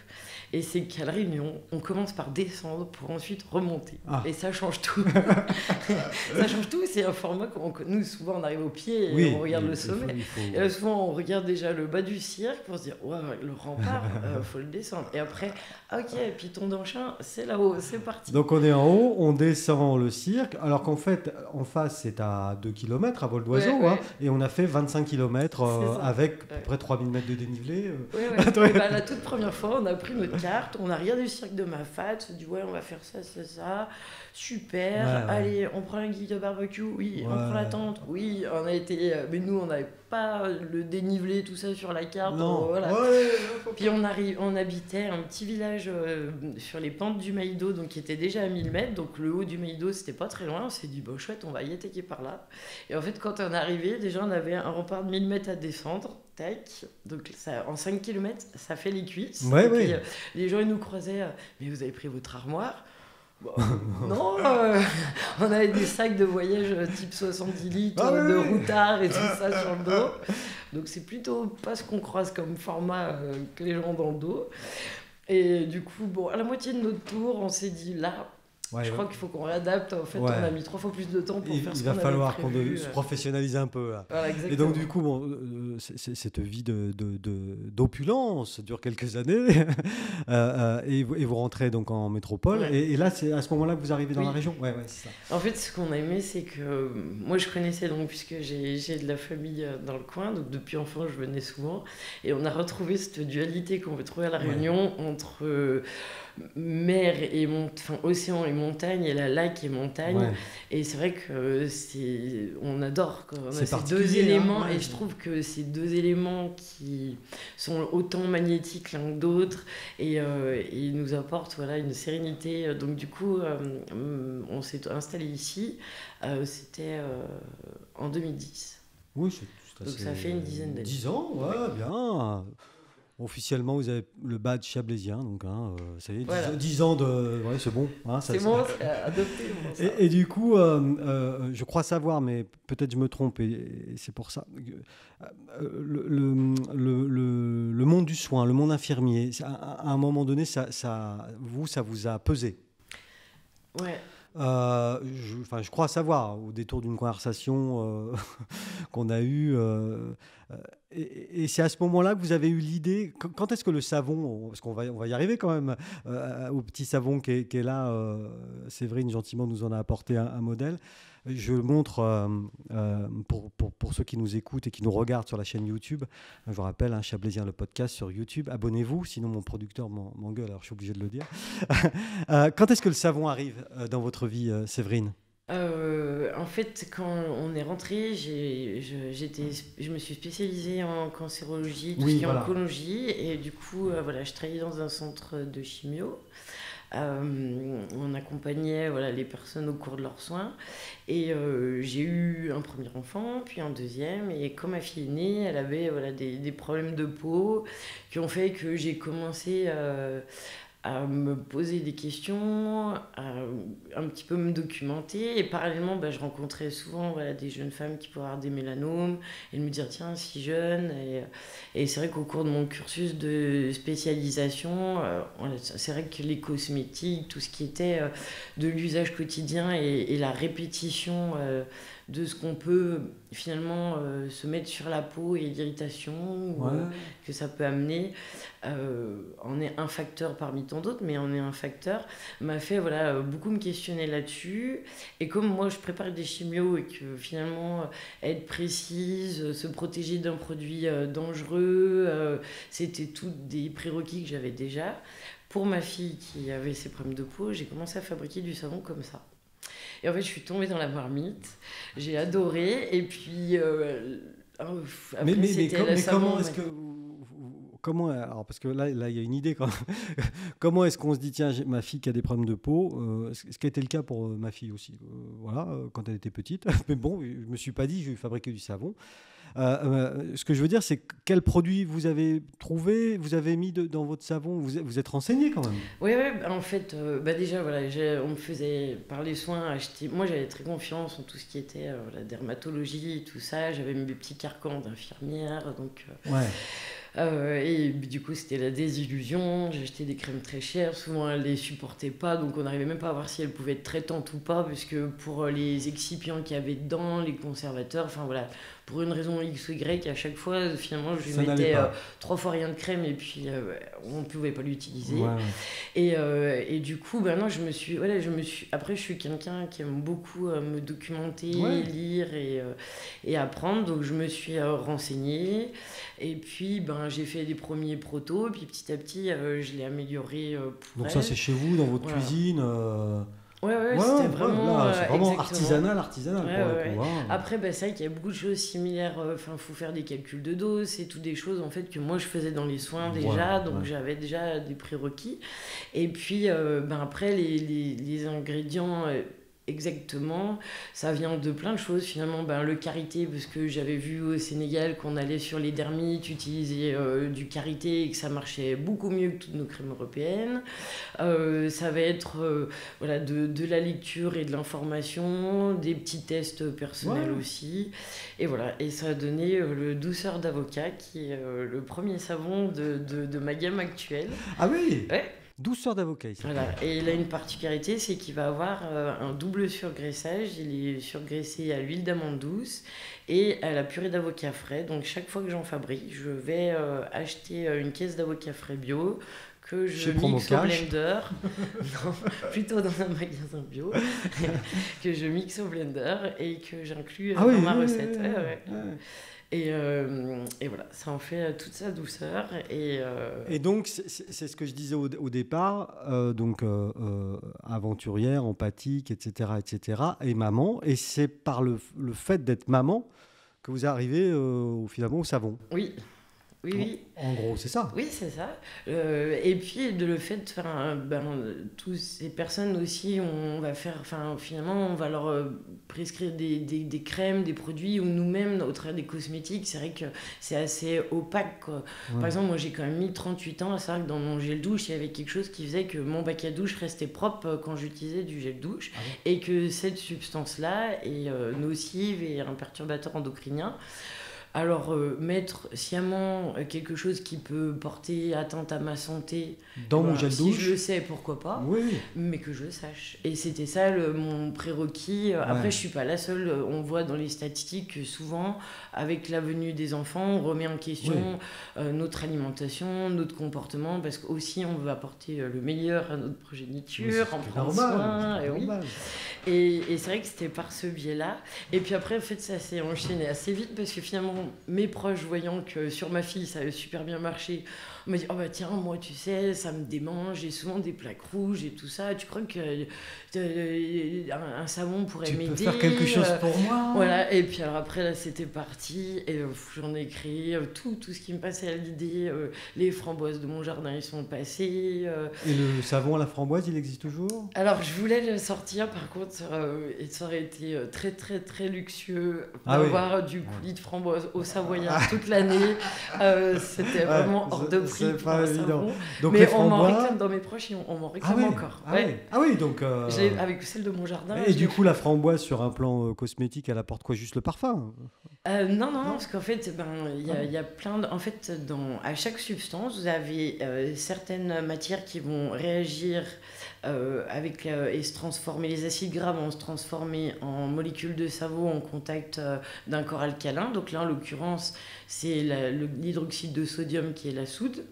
et c'est qu'à La Réunion on commence par descendre pour ensuite remonter, et ça change tout. Ça change tout. C'est un format que nous souvent on arrive au pied et on regarde le sommet, et là, souvent on regarde déjà le bas du cirque pour se dire le rempart, faut le descendre, et après et puis ton d'Anchin, c'est là-haut, c'est parti. Donc on est en haut, on descend le cirque, alors qu'en fait en face c'est à 2 km à vol d'oiseau, et on a fait 25 km avec à peu près 3000 mètres de dénivelé. La toute première fois on a pris notre carte, on a regardé le cirque de Mafat, on s'est dit on va faire ça, super, allez, on prend un guide de barbecue, on prend la tente, on a été, mais nous on n'avait pas le dénivelé, tout ça sur la carte. Puis on habitait un petit village sur les pentes du Maïdo, donc qui était déjà à 1000 mètres, donc le haut du Maïdo c'était pas très loin. On s'est dit chouette, on va y attaquer par là. Et en fait quand on est arrivé, déjà on avait un rempart de 1000 mètres à descendre, donc ça, en 5 km ça fait les cuisses. Puis, les gens ils nous croisaient, mais vous avez pris votre armoire? Non, on avait des sacs de voyage type 70 litres de routard et tout ça sur le dos. Donc c'est plutôt pas ce qu'on croise comme format que les gens ont dans le dos. Et du coup, à la moitié de notre tour, on s'est dit là, je crois qu'il faut qu'on réadapte. En fait, on a mis 3 fois plus de temps pour faire ce qu'on avait prévu. Il va falloir qu'on se professionnalise un peu. Là. Et donc, du coup, cette vie d'opulence dure quelques années. Et vous rentrez donc en métropole. Et là, c'est à ce moment-là que vous arrivez dans la région. C'est ça. En fait, ce qu'on a aimé, c'est que moi, je connaissais, donc, puisque j'ai de la famille dans le coin. Donc, depuis enfant, je venais souvent. Et on a retrouvé cette dualité qu'on peut trouver à La Réunion entre mer et océan et montagne, et la lac et montagne, et c'est vrai que on adore on a ces deux éléments, et je trouve que ces deux éléments qui sont autant magnétiques l'un que d'autres, et ils nous apportent une sérénité. Donc du coup on s'est installé ici, c'était en 2010. Donc ça fait une dizaine d'années. 10 ans, bien. Officiellement, vous avez le badge chablaisien, donc ça y est, Voilà. 10 ans de... Ouais, c'est bon. Hein, C'est bon, c'est adopté. Bon, ça. Et du coup, je crois savoir, mais peut-être je me trompe, et c'est pour ça. Le monde du soin, le monde infirmier, à un moment donné, ça vous a pesé. Ouais. Je crois savoir, au détour d'une conversation qu'on a eue, et c'est à ce moment-là que vous avez eu l'idée. Quand est-ce que le savon, parce on va y arriver quand même, au petit savon qui est là, Séverine gentiment nous en a apporté un modèle. Je le montre pour ceux qui nous écoutent et qui nous regardent sur la chaîne YouTube. Je vous rappelle, Chablaisien le podcast sur YouTube. Abonnez-vous, sinon mon producteur m'engueule, alors je suis obligé de le dire. Quand est-ce que le savon arrive dans votre vie, Séverine ? En fait, quand on est rentré, je me suis spécialisée en cancérologie, tout ce qui est oncologie, et du coup, je travaillais dans un centre de chimio. On accompagnait les personnes au cours de leurs soins, et j'ai eu un premier enfant, puis un deuxième, et quand ma fille est née, elle avait des problèmes de peau qui ont fait que j'ai commencé à me poser des questions, à un petit peu me documenter, et parallèlement je rencontrais souvent des jeunes femmes qui pouvaient avoir des mélanomes et me dire tiens, si jeune, et c'est vrai qu'au cours de mon cursus de spécialisation, c'est vrai que les cosmétiques, tout ce qui était de l'usage quotidien et la répétition de ce qu'on peut finalement se mettre sur la peau et l'irritation que ça peut amener, en est un facteur parmi tant d'autres, mais en est un facteur, m'a fait beaucoup me questionner là-dessus. Et comme moi je prépare des chimios et que finalement être précise, se protéger d'un produit dangereux, c'était tout des prérequis que j'avais déjà. Pour ma fille qui avait ses problèmes de peau, j'ai commencé à fabriquer du savon comme ça. Et en fait, je suis tombée dans la marmite, j'ai adoré, et puis après, mais comment est-ce que alors parce que là il y a une idée quand même. Comment est-ce qu'on se dit tiens, j'ai ma fille qui a des problèmes de peau, ce qui a été le cas pour ma fille aussi, quand elle était petite. Mais bon, je me suis pas dit je vais fabriquer du savon. Ce que je veux dire, c'est quel produit vous avez trouvé, vous avez mis dans votre savon, vous êtes renseigné quand même. Oui, en fait, déjà, on me faisait, par les soins, acheter. Moi, j'avais très confiance en tout ce qui était la dermatologie, tout ça. J'avais mes petits carcans d'infirmière, donc. Et du coup, c'était la désillusion. J'ai acheté des crèmes très chères. Souvent, elles ne les supportaient pas. Donc, on n'arrivait même pas à voir si elles pouvaient être traitantes ou pas. Parce que pour les excipients qu'il y avait dedans, les conservateurs, pour une raison X ou Y, à chaque fois, finalement, je lui mettais 3 fois rien de crème. Et puis, on ne pouvait pas l'utiliser. Et du coup, non, après, je suis quelqu'un qui aime beaucoup me documenter, lire et apprendre. Donc, je me suis renseignée. Et puis, j'ai fait des premiers protos, puis petit à petit, je l'ai amélioré pour Donc ça, c'est chez vous, dans votre cuisine c'était vraiment, c'est vraiment artisanal. Après, c'est vrai qu'il y a beaucoup de choses similaires. Il faut faire des calculs de doses, c'est tout des choses en fait que moi je faisais dans les soins déjà, donc j'avais déjà des prérequis. Et puis, après, les ingrédients... Exactement, ça vient de plein de choses finalement. Le karité, parce que j'avais vu au Sénégal qu'on allait sur les dermites utiliser du karité et que ça marchait beaucoup mieux que toutes nos crèmes européennes. Ça va être de la lecture et de l'information, des petits tests personnels aussi. Et voilà, et ça a donné le douceur d'avocat qui est le premier savon de ma gamme actuelle. Ah oui. Ouais. Douceur d'avocat. Et il a une particularité, c'est qu'il va avoir un double surgraissage. Il est surgraissé à l'huile d'amande douce et à la purée d'avocat frais. Donc chaque fois que j'en fabrique, je vais acheter une caisse d'avocat frais bio que je mixe au blender. Non, plutôt dans un magasin bio. Que je mixe au blender et que j'inclus dans ma recette. Et voilà, ça en fait toute sa douceur. Et donc, c'est ce que je disais au départ, aventurière, empathique, etc., et maman. Et c'est par le fait d'être maman que vous arrivez finalement au savon. Oui. Oui, oui. En gros, c'est ça. Oui, c'est ça. Et puis, de le fait, toutes ces personnes aussi, finalement, on va leur prescrire des crèmes, des produits, ou nous-mêmes, au travers des cosmétiques, c'est vrai que c'est assez opaque, quoi. Par exemple, moi, j'ai quand même mis 38 ans à savoir que dans mon gel douche, il y avait quelque chose qui faisait que mon bac à douche restait propre quand j'utilisais du gel douche, et que cette substance-là est nocive et un perturbateur endocrinien. Alors, mettre sciemment quelque chose qui peut porter atteinte à ma santé, dans mon gel douche, si je le sais, pourquoi pas, mais que je sache. Et c'était ça mon prérequis. Après, je suis pas la seule. On voit dans les statistiques que souvent, avec la venue des enfants, on remet en question notre alimentation, notre comportement, parce qu'aussi, on veut apporter le meilleur à notre progéniture, en prendre soin. Et c'est vrai que c'était par ce biais-là. Et puis après, en fait, ça s'est enchaîné assez vite, parce que finalement, mes proches, voyant que sur ma fille, ça avait super bien marché, on m'a dit, oh bah tiens, moi, tu sais, ça me démange, j'ai souvent des plaques rouges et tout ça, tu crois que un savon pourrait m'aider? Tu peux faire quelque chose pour moi? Voilà, et puis alors après, là, c'était parti, et j'en ai créé tout ce qui me passait à l'idée. Les framboises de mon jardin, ils sont passés. Et le savon à la framboise, il existe toujours? Alors, je voulais le sortir, par contre, ça aurait été très, très, très luxueux d'avoir du coulis de framboise au Savoyard toute l'année. C'était vraiment hors de prix. C'est pas évident. Donc mais on m'en réclame dans mes proches, et on m'en réclame encore. Donc... avec celle de mon jardin. Et du coup, la framboise, sur un plan cosmétique, elle apporte quoi? Juste le parfum? Non, parce qu'en fait, y a plein de... En fait, à chaque substance, vous avez certaines matières qui vont réagir et se transformer. Les acides gras vont se transformer en molécules de savon en contact d'un corps alcalin. Donc là, en l'occurrence, c'est l'hydroxyde de sodium qui est la soude.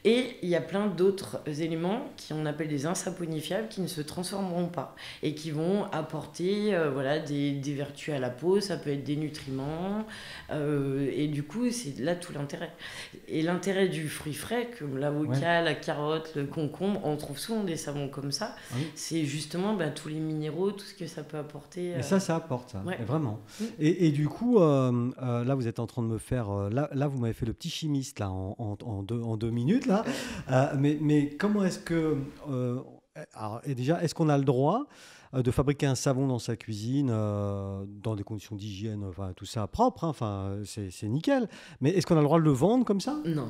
Et il y a plein d'autres éléments qu'on appelle des insaponifiables qui ne se transformeront pas et qui vont apporter des vertus à la peau. Ça peut être des nutriments. Et du coup, c'est là tout l'intérêt. Et l'intérêt du fruit frais, comme l'avocat, la carotte, le concombre, on trouve souvent des savons comme ça. C'est justement tous les minéraux, tout ce que ça peut apporter. Et ça apporte, ça, vraiment. Et du coup, là, vous êtes en train de me faire... Là, vous m'avez fait le petit chimiste là, en 2 minutes. Là. Mais comment est-ce que... et déjà, est-ce qu'on a le droit de fabriquer un savon dans sa cuisine dans des conditions d'hygiène, tout ça propre, c'est nickel. Mais est-ce qu'on a le droit de le vendre comme ça? Non.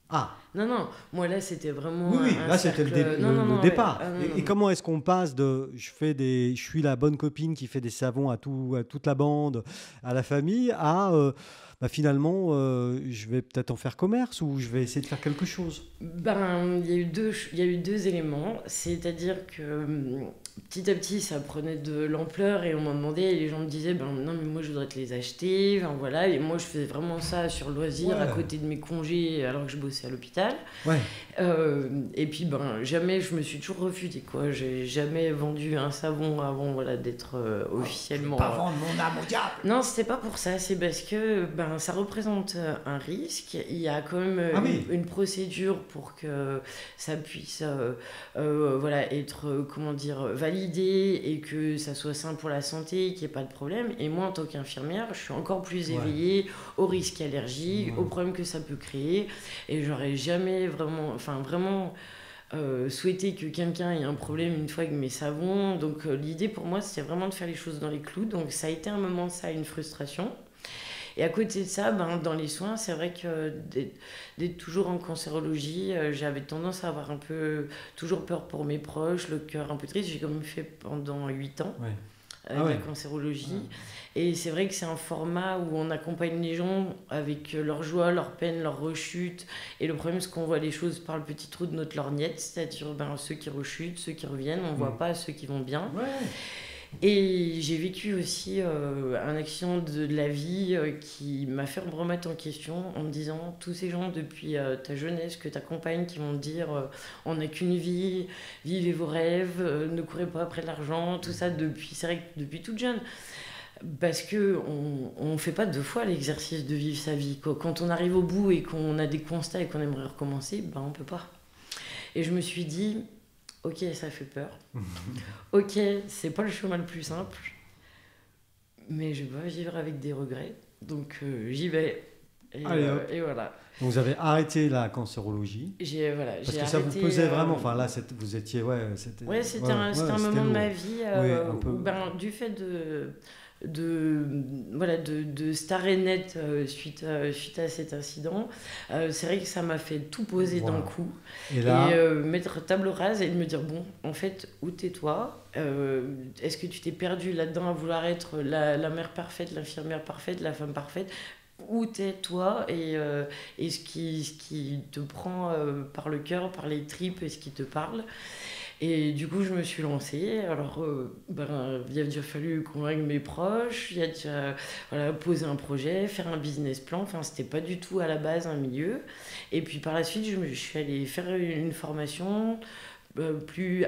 Ah. Non. Moi, là, c'était vraiment. Oui, là, c'était le départ. Et comment est-ce qu'on passe de je suis la bonne copine qui fait des savons à toute la bande, à la famille, à finalement, je vais peut-être en faire commerce ou je vais essayer de faire quelque chose? Il y a eu deux éléments. C'est-à-dire que petit à petit, ça prenait de l'ampleur et on m'en demandait et les gens me disaient non, mais moi, je voudrais te les acheter. Et moi, je faisais vraiment ça sur loisir à côté de mes congés alors que je bossais à l'hôpital. Et puis, jamais, je me suis toujours refusée, quoi. J'ai jamais vendu un savon avant d'être officiellement. Pas vendre mon âme au diable! Non, c'était pas pour ça. C'est parce que ça représente un risque. Il y a quand même une procédure pour que ça puisse être validé et que ça soit sain pour la santé, qu'il n'y ait pas de problème. Et moi, en tant qu'infirmière, je suis encore plus éveillée aux risques allergiques, aux problèmes que ça peut créer. Et j'aurais jamais vraiment souhaité que quelqu'un ait un problème une fois avec mes savons. Donc l'idée pour moi, c'était vraiment de faire les choses dans les clous. Donc ça a été un moment, une frustration. Et à côté de ça, dans les soins, c'est vrai que d'être toujours en cancérologie, j'avais tendance à avoir toujours peur pour mes proches, le cœur un peu triste. J'ai quand même fait pendant 8 ans la cancérologie. Et c'est vrai que c'est un format où on accompagne les gens avec leur joie, leur peine, leur rechute. Et le problème, c'est qu'on voit les choses par le petit trou de notre lorgnette, c'est-à-dire ceux qui rechutent, ceux qui reviennent. On ne voit pas ceux qui vont bien. Et j'ai vécu aussi un accident de la vie qui m'a fait me remettre en question en me disant tous ces gens depuis ta jeunesse que tu accompagnes qui vont te dire on n'a qu'une vie, vivez vos rêves, ne courez pas après l'argent, tout ça c'est vrai que depuis toute jeune. Parce qu'on ne fait pas 2 fois l'exercice de vivre sa vie. Quand on arrive au bout et qu'on a des constats et qu'on aimerait recommencer, on ne peut pas. Et je me suis dit... Ok, ça fait peur. Ok, c'est pas le chemin le plus simple. Mais je vais vivre avec des regrets. Donc j'y vais. Allez, hop. Et voilà. Donc, vous avez arrêté la cancérologie. Voilà, Parce j'ai que ça vous arrêté, pesait vraiment. Enfin, là, vous étiez. Ouais, c'était c'était un moment de lourd. ma vie Oui, un peu. où, du fait de s'arrêter net suite à cet incident, c'est vrai que ça m'a fait tout poser d'un coup et là, mettre table rase et de me dire bon, en fait, où t'es-toi, est-ce que tu t'es perdu là-dedans à vouloir être la mère parfaite, l'infirmière parfaite, la femme parfaite, où t'es toi, et ce qui te prend par le cœur, par les tripes, et ce qui te parle. Et du coup, je me suis lancée. Alors, il a déjà fallu convaincre mes proches, il a déjà poser un projet, faire un business plan. Enfin, c'était pas du tout à la base un milieu. Et puis par la suite, je suis allée faire une formation plus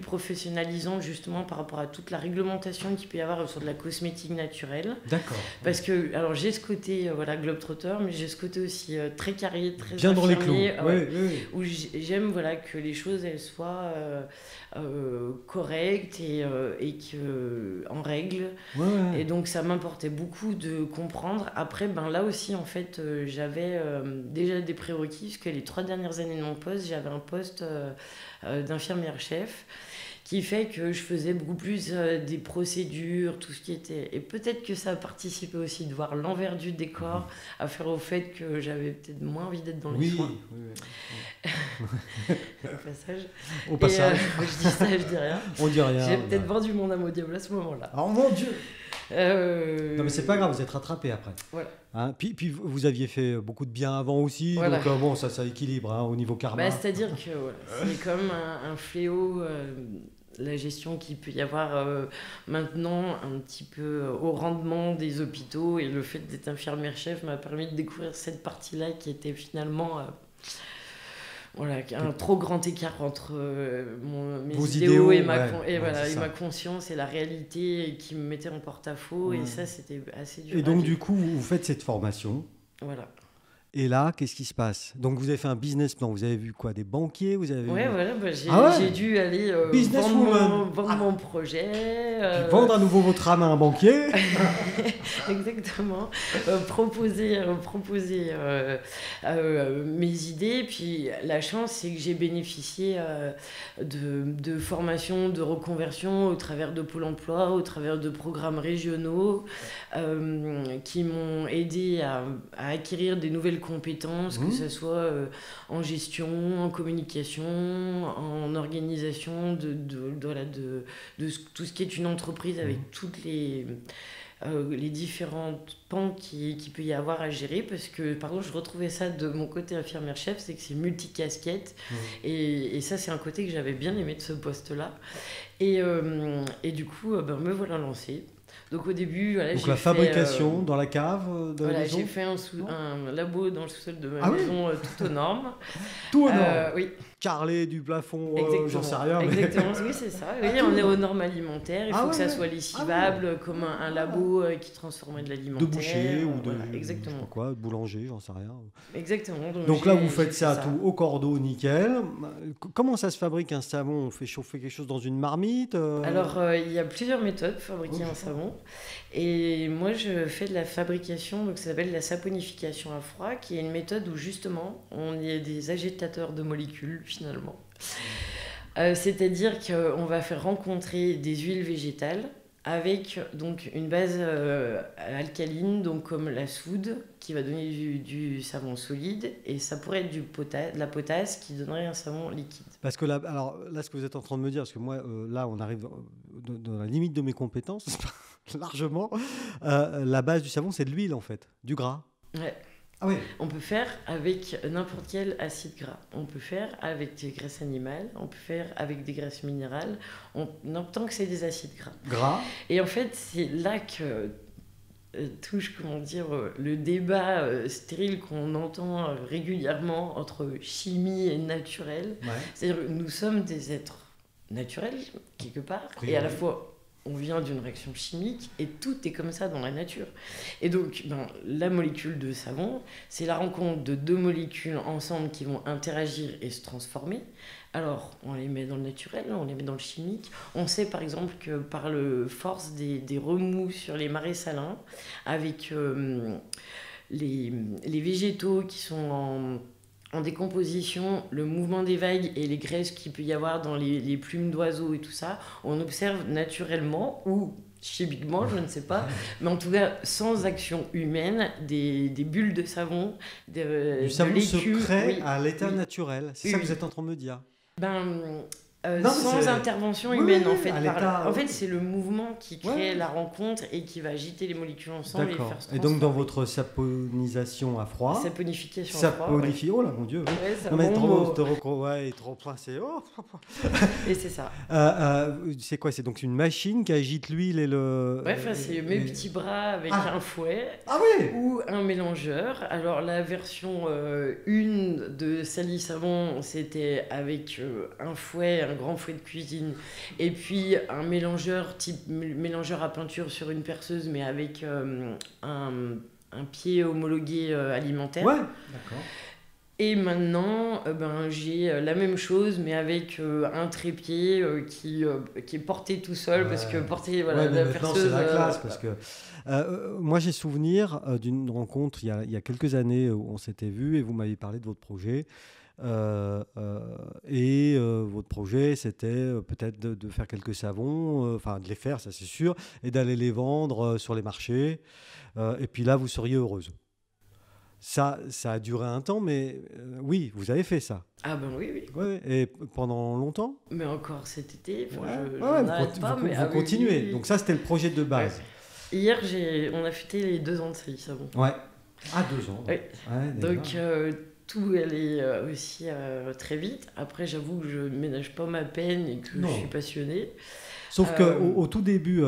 professionnalisante, justement par rapport à toute la réglementation qu'il peut y avoir sur de la cosmétique naturelle. D'accord. Parce que, alors j'ai ce côté globe-trotteur, mais j'ai ce côté aussi très carré, très bien dans les clous. Où j'aime que les choses elles soient correctes et en règle. Et donc ça m'importait beaucoup de comprendre. Après, là aussi, en fait, j'avais déjà des prérequis, parce que les 3 dernières années de mon poste, j'avais un poste d'infirmière-chef, qui fait que je faisais beaucoup plus des procédures, tout ce qui était... Et peut-être que ça a participé aussi de voir l'envers du décor, à faire au fait que j'avais peut-être moins envie d'être dans les soins. Au passage. Je dis ça, je dis rien. On dit rien. J'ai peut-être vendu mon âme au diable à ce moment-là. Oh mon Dieu. Non mais c'est pas grave, vous êtes rattrapé après. Voilà. Hein, puis vous aviez fait beaucoup de bien avant aussi, donc bon, ça équilibre au niveau karma. C'est-à-dire que c'est comme un fléau, la gestion qu'il peut y avoir maintenant un petit peu au rendement des hôpitaux, et le fait d'être infirmière-chef m'a permis de découvrir cette partie-là qui était finalement... un trop grand écart entre mes idéaux et ma conscience et la réalité qui me mettait en porte-à-faux, et ça c'était assez dur. Et donc du coup vous faites cette formation. Voilà. Et là, qu'est-ce qui se passe? Donc vous avez fait un business plan, vous avez vu quoi? Des banquiers, vous avez j'ai dû aller vendre mon projet. Vendre à nouveau votre âme à un banquier. Exactement. Proposer mes idées. Puis la chance, c'est que j'ai bénéficié de formations, de reconversion au travers de Pôle emploi, au travers de programmes régionaux qui m'ont aidé à acquérir des nouvelles compétences, que ce soit en gestion, en communication, en organisation de tout ce qui est une entreprise, avec toutes les différents pans qu'il peut y avoir à gérer, parce que par contre je retrouvais ça de mon côté infirmière-chef, c'est que c'est multicasquette, et ça c'est un côté que j'avais bien aimé de ce poste-là, et du coup me voilà lancée. Donc au début, donc la fabrication dans la cave de la maison. J'ai fait un labo dans le sous-sol de ma maison, tout aux normes. Tout aux normes. Oui. Carrelé du plafond, j'en sais rien. Exactement, oui, c'est ça. Oui, on est aux normes alimentaires. Il faut que ça soit lessivable, comme un labo qui transformait de l'alimentaire. De boucher ou de exactement. Je sais pas quoi, boulanger, j'en sais rien. Exactement. Donc là, vous faites ça tout au cordeau, nickel. Comment ça se fabrique un savon? On fait chauffer quelque chose dans une marmite Alors, il y a plusieurs méthodes pour fabriquer un savon. Et moi, je fais de la fabrication, donc ça s'appelle la saponification à froid, qui est une méthode où justement, on est des agitateurs de molécules, finalement. C'est-à-dire qu'on va faire rencontrer des huiles végétales avec donc une base alcaline, donc comme la soude, qui va donner du savon solide, et ça pourrait être de la potasse qui donnerait un savon liquide. Parce que là, ce que vous êtes en train de me dire, parce que moi, là, on arrive dans la limite de mes compétences, largement. La base du savon, c'est de l'huile, en fait, du gras. Ouais. Ah oui. On peut faire avec n'importe quel acide gras. On peut faire avec des graisses animales, on peut faire avec des graisses minérales, tant que c'est des acides gras. Et en fait, c'est là que touche, le débat stérile qu'on entend régulièrement entre chimie et naturel. Ouais. C'est-à-dire que nous sommes des êtres naturels, quelque part, et à la fois... On vient d'une réaction chimique, et tout est comme ça dans la nature. Et donc, la molécule de savon, c'est la rencontre de 2 molécules ensemble qui vont interagir et se transformer. Alors, on les met dans le naturel, on les met dans le chimique. On sait par exemple que par le force des remous sur les marais salins, avec les végétaux qui sont en décomposition, le mouvement des vagues et les graisses qu'il peut y avoir dans les plumes d'oiseaux et tout ça, on observe naturellement ou chimiquement, je ne sais pas, mais en tout cas sans action humaine, des bulles de savon, du savon de se l'écu, crée oui, à l'état oui. naturel. C'est Oui, ça que oui. vous êtes en train de me dire. Ben, Non, mais sans c'est- intervention Oui, humaine, oui, en fait. à l'état, En fait, oui. c'est le mouvement qui crée Ouais. la rencontre et qui va agiter les molécules ensemble et les D'accord. faire se Et donc, dans transformer. votre saponisation à froid, Saponification à froid, ouais. saponifie, oh là, mon Dieu. Oui. Ouais, c'est un Non, mais bon mot. trop pincé. Oh. Et c'est ça. C'est quoi? C'est donc une machine qui agite l'huile et le. Bref, c'est mes petits bras avec Ah. un fouet Ah oui. ou un mélangeur. Alors, la version 1 de Sally Savon, c'était avec un fouet, un grand fouet de cuisine, et puis un mélangeur, type mélangeur à peinture sur une perceuse, mais avec un pied homologué alimentaire. Ouais. D'accord. Et maintenant, j'ai la même chose, mais avec un trépied qui est porté tout seul, parce que porter Ouais, mais la maintenant c'est perceuse... la classe parce que moi j'ai souvenir d'une rencontre il y a quelques années où on s'était vu et vous m'aviez parlé de votre projet. Votre projet, c'était peut-être de faire quelques savons, enfin de les faire, ça c'est sûr, et d'aller les vendre sur les marchés. Et puis là, vous seriez heureuse. Ça a duré un temps, mais oui, vous avez fait ça. Ah ben oui, oui. Ouais, et pendant longtemps. Mais encore cet été, Ouais, je ouais, n'arrête pas. vous Mais ah oui, continuez. oui, oui. Donc ça, c'était le projet de base. Ouais. Hier, on a fêté les 2 ans de Sally Savon. Ouais. À 2 ans. Oui. Ouais, d'accord. Donc tout allait aussi très vite. Après, j'avoue que je ne ménage pas ma peine et que Non. je suis passionnée. Sauf qu'au tout début,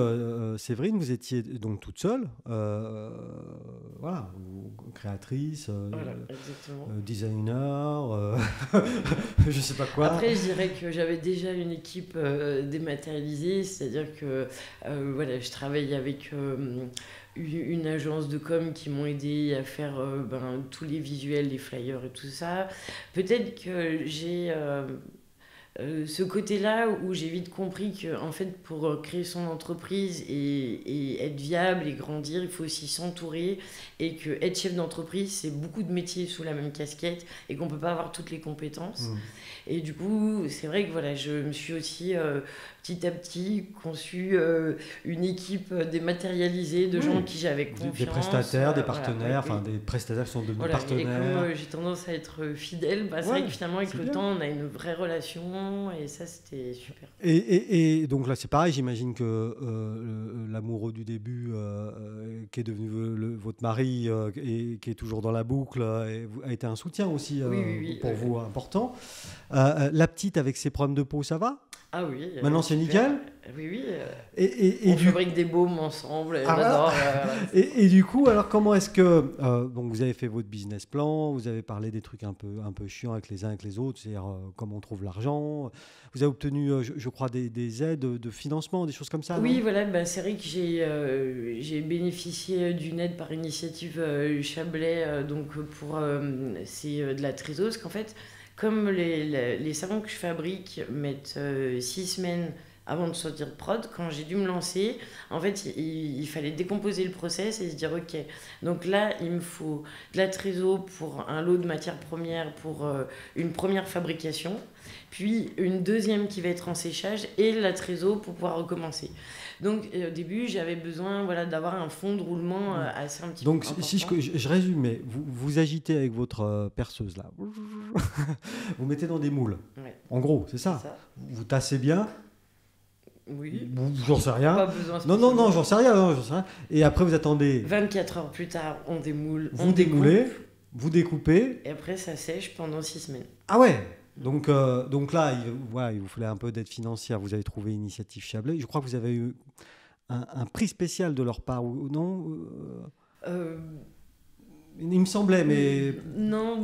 Séverine, vous étiez donc toute seule, voilà, créatrice, Voilà, exactement. designer, je sais pas quoi. Après, je dirais que j'avais déjà une équipe dématérialisée, c'est-à-dire que voilà, je travaille avec une agence de com qui m'ont aidé à faire tous les visuels, les flyers et tout ça. Peut-être que j'ai ce côté-là où j'ai vite compris que en fait, pour créer son entreprise et être viable et grandir, il faut aussi s'entourer, et que être chef d'entreprise, c'est beaucoup de métiers sous la même casquette et qu'on peut pas avoir toutes les compétences. Et du coup, c'est vrai que voilà, je me suis aussi petit à petit conçu une équipe dématérialisée de gens en qui j'avais confiance. Des prestataires, des voilà, partenaires, oui, oui. des prestataires qui sont devenus Voilà, et partenaires. comme j'ai tendance à être fidèle, c'est vrai que finalement avec le temps on a une vraie relation, et ça c'était super. Et donc là c'est pareil, j'imagine que l'amoureux du début qui est devenu votre mari et qui est toujours dans la boucle a été un soutien aussi Oui, pour vous important. La petite avec ses problèmes de peau, ça va? Ah oui. Maintenant c'est nickel? Oui, oui. Et on fabrique des baumes ensemble, Ah, j'adore. Et du coup, alors comment est-ce que donc vous avez fait votre business plan, vous avez parlé des trucs un peu chiants avec les uns avec les autres, c'est-à-dire comment on trouve l'argent. Vous avez obtenu, je crois, des aides de financement, des choses comme ça. Oui, non? voilà, c'est vrai que j'ai bénéficié d'une aide par initiative Chablais, donc c'est de la trésose, qu'en fait, comme les savons que je fabrique mettent 6 semaines avant de sortir de prod, quand j'ai dû me lancer, en fait, il fallait décomposer le process et se dire, ok, donc là, il me faut de la trésor pour un lot de matières premières pour une première fabrication, puis une deuxième qui va être en séchage et la trésor pour pouvoir recommencer. Donc, au début, j'avais besoin d'avoir un fond de roulement assez un petit peu important. Donc, si je résume, mais vous agitez avec votre perceuse, là. Vous mettez dans des moules. Ouais. En gros, c'est ça. Vous tassez bien. Oui. J'en sais rien. Pas besoin Non, j'en sais rien. Et après, vous attendez. 24 heures plus tard, on démoule. Vous on démoulez, découpe, vous découpez. et après, ça sèche pendant 6 semaines. Ah ouais. Donc là, il vous fallait un peu d'aide financière. Vous avez trouvé Initiative Chablais. Je crois que vous avez eu un prix spécial de leur part, ou non? Il me semblait, mais... Non.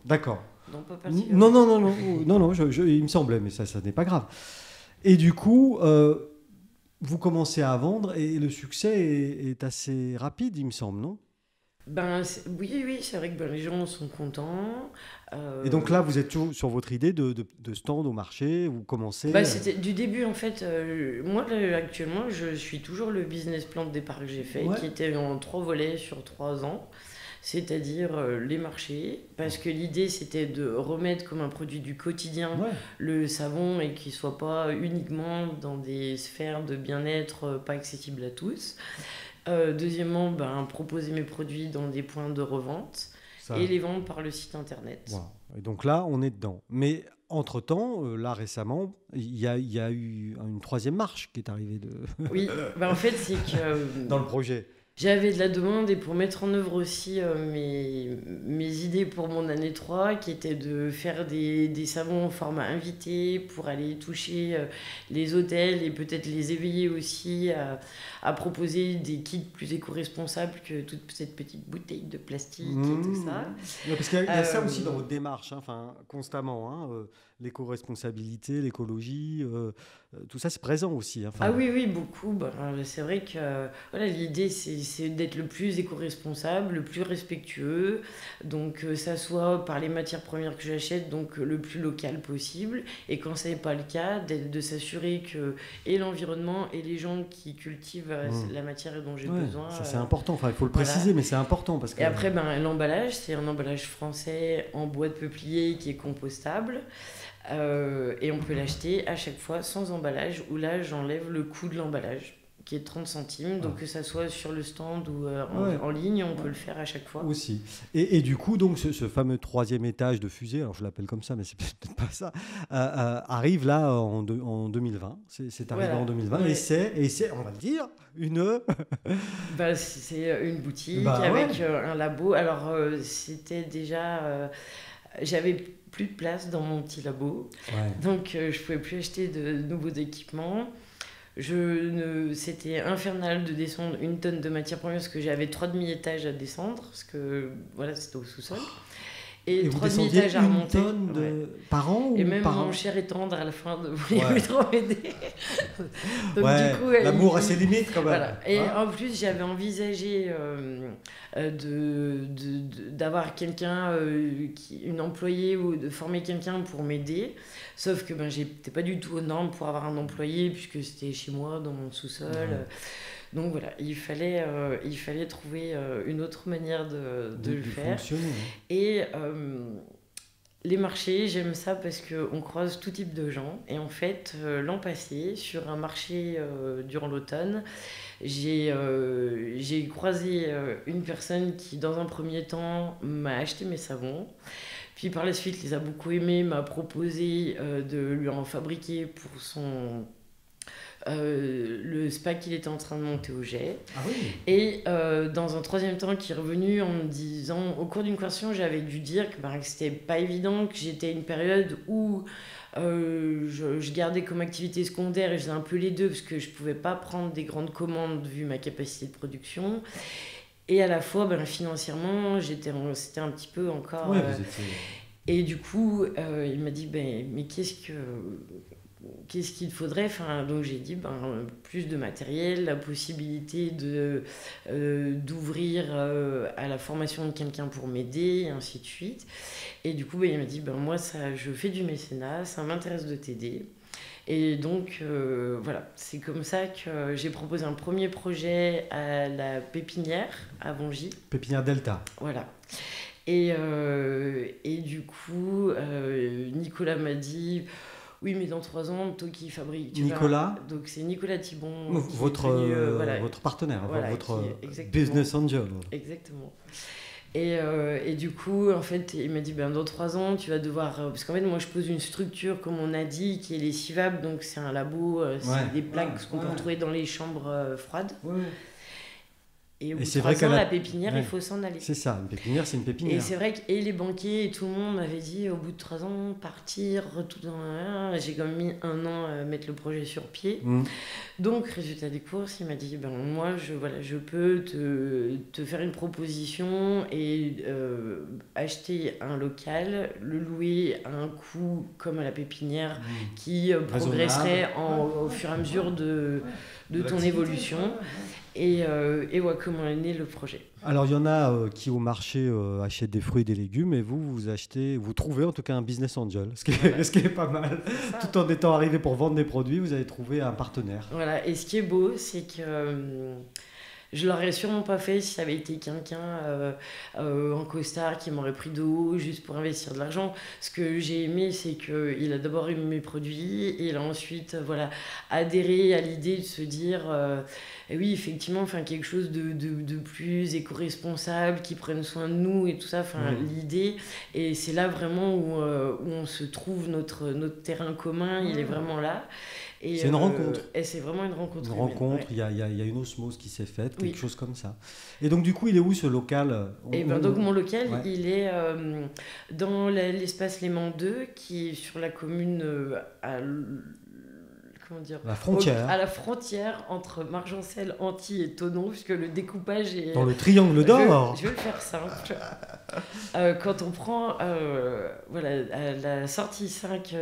D'accord. Non, pas particulièrement. Non, il me semblait, mais ça n'est pas grave. Et du coup, vous commencez à vendre et le succès est assez rapide, il me semble, non? Oui, c'est vrai que les gens sont contents. Et donc là, vous êtes toujours sur votre idée de stand au marché, vous commencez... C'était du début en fait. Moi là, actuellement, je suis toujours le business plan de départ que j'ai fait, Ouais. qui était en 3 volets sur 3 ans. C'est-à-dire les marchés, parce que l'idée c'était de remettre comme un produit du quotidien Ouais. le savon et qu'il ne soit pas uniquement dans des sphères de bien-être pas accessibles à tous. Deuxièmement, proposer mes produits dans des points de revente Ça, et les vendre par le site internet. voilà. Et donc là, on est dedans. Mais entre-temps, là récemment, il y a eu une troisième marche qui est arrivée Oui, en fait, c'est que dans le projet. j'avais de la demande et pour mettre en œuvre aussi mes idées pour mon année 3 qui était de faire des savons au format invité pour aller toucher les hôtels et peut-être les éveiller aussi à proposer des kits plus éco-responsables que toute cette petite bouteille de plastique et tout ça. Ouais, parce qu'il y a ça aussi dans votre démarche, hein, constamment. L'éco-responsabilité, l'écologie, tout ça c'est présent aussi. Ah oui, beaucoup. C'est vrai que voilà, l'idée c'est d'être le plus éco-responsable, le plus respectueux. Donc ça soit par les matières premières que j'achète, donc le plus local possible. Et quand ce n'est pas le cas, de s'assurer que et l'environnement et les gens qui cultivent la matière dont j'ai besoin. Ça c'est important, il faut le préciser, mais c'est important. Parce que... Et après, l'emballage, c'est un emballage français en bois de peuplier qui est compostable. Et on peut l'acheter à chaque fois sans emballage, où là j'enlève le coût de l'emballage qui est 30 centimes, donc que ça soit sur le stand ou en ligne, on peut le faire à chaque fois. Aussi. Et du coup, donc, ce fameux troisième étage de fusée, alors je l'appelle comme ça, mais c'est peut-être pas ça, arrive là en 2020. C'est arrivé en 2020, ouais. et c'est, on va le dire, c'est une boutique avec un labo. Alors, c'était déjà... j'avais plus de place dans mon petit labo, donc je pouvais plus acheter de nouveaux équipements. C'était infernal de descendre 1 tonne de matière première parce que j'avais 3 demi-étages à descendre, parce que voilà, c'était au sous-sol. Et 3 demi-étages à remonter. 1 tonne par an et même par mon cher et tendre à la fin ne voulait plus trop m'aider. Donc du coup, l'amour a ses limites quand même. Voilà. Et en plus, j'avais envisagé d'avoir quelqu'un, une employée, ou de former quelqu'un pour m'aider. Sauf que j'étais pas du tout aux normes pour avoir un employé, puisque c'était chez moi, dans mon sous-sol. Donc voilà, il fallait trouver une autre manière de le faire. Et les marchés, j'aime ça parce qu'on croise tout type de gens. Et en fait, l'an passé, sur un marché durant l'automne, j'ai croisé une personne qui, dans un premier temps, m'a acheté mes savons. Puis par la suite, les a beaucoup aimés, m'a proposé de lui en fabriquer pour le spa qu'il était en train de monter au jet. Ah oui. Et dans un troisième temps qui est revenu en me disant, au cours d'une conversation, j'avais dû dire que c'était pas évident, que j'étais à une période où je gardais comme activité secondaire et je faisais un peu les deux parce que je pouvais pas prendre des grandes commandes vu ma capacité de production. Et à la fois, financièrement, c'était un petit peu encore... Et du coup, il m'a dit, mais qu'est-ce qu'il faudrait, donc j'ai dit plus de matériel, la possibilité d'ouvrir à la formation de quelqu'un pour m'aider, et ainsi de suite. Et du coup, il m'a dit, moi, je fais du mécénat, ça m'intéresse de t'aider. Et donc, voilà, c'est comme ça que j'ai proposé un premier projet à la pépinière, à Vongy. Pépinière Delta. Voilà. Et du coup, Nicolas m'a dit... Oui, mais dans 3 ans, toi qui fabrique... Nicolas. Donc c'est Nicolas Thibon. Votre partenaire, votre business angel. Exactement. Et du coup, en fait, il m'a dit, dans 3 ans, tu vas devoir... parce qu'en fait, moi, je pose une structure, comme on a dit, qui est lessivable. Donc c'est un labo, c'est des plaques qu'on peut retrouver dans les chambres froides. Et au bout de 3 ans, la pépinière, il faut s'en aller. C'est ça, une pépinière, c'est une pépinière. Et c'est vrai que les banquiers et tout le monde m'avaient dit, au bout de 3 ans, partir, tout dans... J'ai quand même mis 1 an à mettre le projet sur pied. Donc, résultat des courses, il m'a dit, moi, je peux te faire une proposition et acheter un local, le louer à un coût comme à la pépinière qui progresserait au fur et à mesure de ton évolution. Et ouais, comment est né le projet. Alors, il y en a qui au marché achètent des fruits et des légumes, et vous trouvez en tout cas un business angel, ce qui est pas mal. Tout en étant arrivé pour vendre des produits, vous avez trouvé un partenaire. Voilà, et ce qui est beau, c'est que je l'aurais sûrement pas fait si ça avait été quelqu'un en costard qui m'aurait pris de haut juste pour investir de l'argent. Ce que j'ai aimé, c'est qu'il a d'abord aimé mes produits et il a ensuite adhéré à l'idée de se dire oui, effectivement, enfin, quelque chose de plus éco-responsable, qui prenne soin de nous et tout ça, l'idée. Et c'est là vraiment où on se trouve notre terrain commun, il est vraiment là. C'est une rencontre. Et c'est vraiment une rencontre. Une rencontre, il y a une osmose qui s'est faite, quelque chose comme ça. Et donc, du coup, il est où ce local? Donc, mon local, il est dans l'espace Léman 2, qui est sur la commune la frontière. À la frontière entre Margencel, Antilles et Thonon, puisque le découpage est... Dans le triangle d'or. Je vais le faire simple. Quand on prend la sortie 5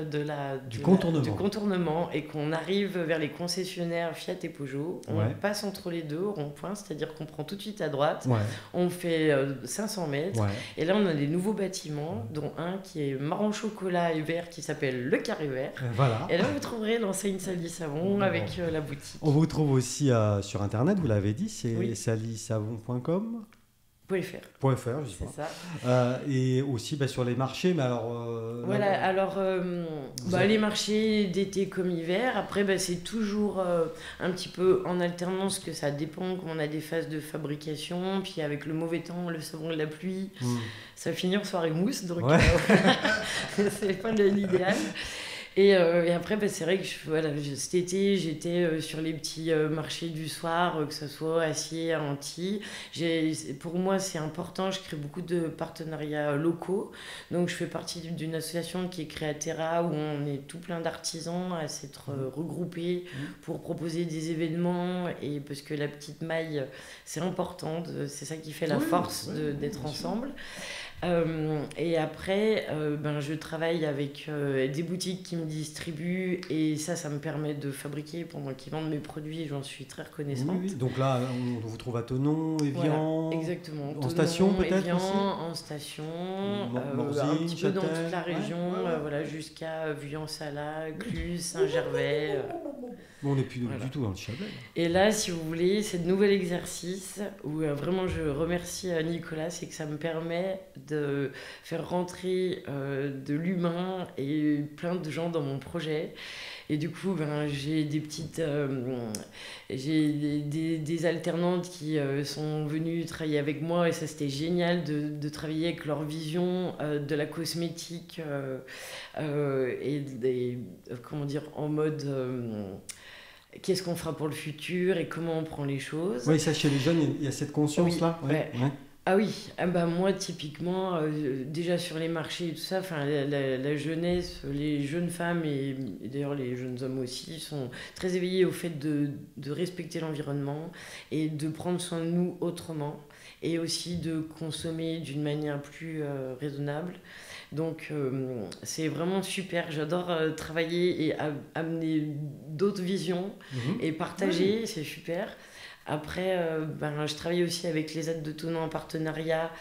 du contournement et qu'on arrive vers les concessionnaires Fiat et Peugeot, on passe entre les deux au rond-point, c'est-à-dire qu'on prend tout de suite à droite, on fait 500 mètres, et là on a des nouveaux bâtiments, dont un qui est marron chocolat et vert qui s'appelle le Carré Vert. Et là vous trouverez l'enseigne Sali Savon avec la boutique. On vous trouve aussi sur internet, vous l'avez dit, c'est salisavon.com. .fr, je sais pas. Et aussi sur les marchés, mais alors... les marchés d'été comme hiver, après c'est toujours un petit peu en alternance, que ça dépend, qu'on a des phases de fabrication, puis avec le mauvais temps, le savon et la pluie, ça finit en soirée mousse, donc c'est pas l'idéal. Et après, c'est vrai que cet été, j'étais sur les petits marchés du soir, que ce soit Acier, à Antilles. Pour moi, c'est important, je crée beaucoup de partenariats locaux. Donc, je fais partie d'une association qui est Créaterra, où on est tout plein d'artisans à s'être regroupés pour proposer des événements. Et parce que la petite maille, c'est important, c'est ça qui fait la force d'être ensemble. Et après, je travaille avec des boutiques qui me distribuent, et ça me permet de fabriquer pendant qu'ils vendent mes produits, et j'en suis très reconnaissante. Oui. Donc là, on vous trouve à Thonon, Évian, exactement. En station peut-être Évian, aussi en station, un petit peu dans toute la région, jusqu'à Vuillan-Sala, Cluses, Saint-Gervais. On n'est plus du tout dans le Chablais. Et là, si vous voulez, c'est le nouvel exercice où vraiment je remercie Nicolas, c'est que ça me permet de faire rentrer de l'humain et plein de gens dans mon projet. Et du coup, j'ai des petites... j'ai des alternantes qui sont venues travailler avec moi, et ça, c'était génial de travailler avec leur vision de la cosmétique en mode... qu'est-ce qu'on fera pour le futur et comment on prend les choses. Oui, ça, chez les jeunes, il y a cette conscience-là. Ah oui, moi typiquement, déjà sur les marchés et tout ça, la jeunesse, les jeunes femmes et d'ailleurs les jeunes hommes aussi sont très éveillés au fait de respecter l'environnement et de prendre soin de nous autrement, et aussi de consommer d'une manière plus raisonnable. Donc c'est vraiment super, j'adore travailler et amener d'autres visions et partager, c'est super. Après, je travaille aussi avec les aides de Thonon en partenariat.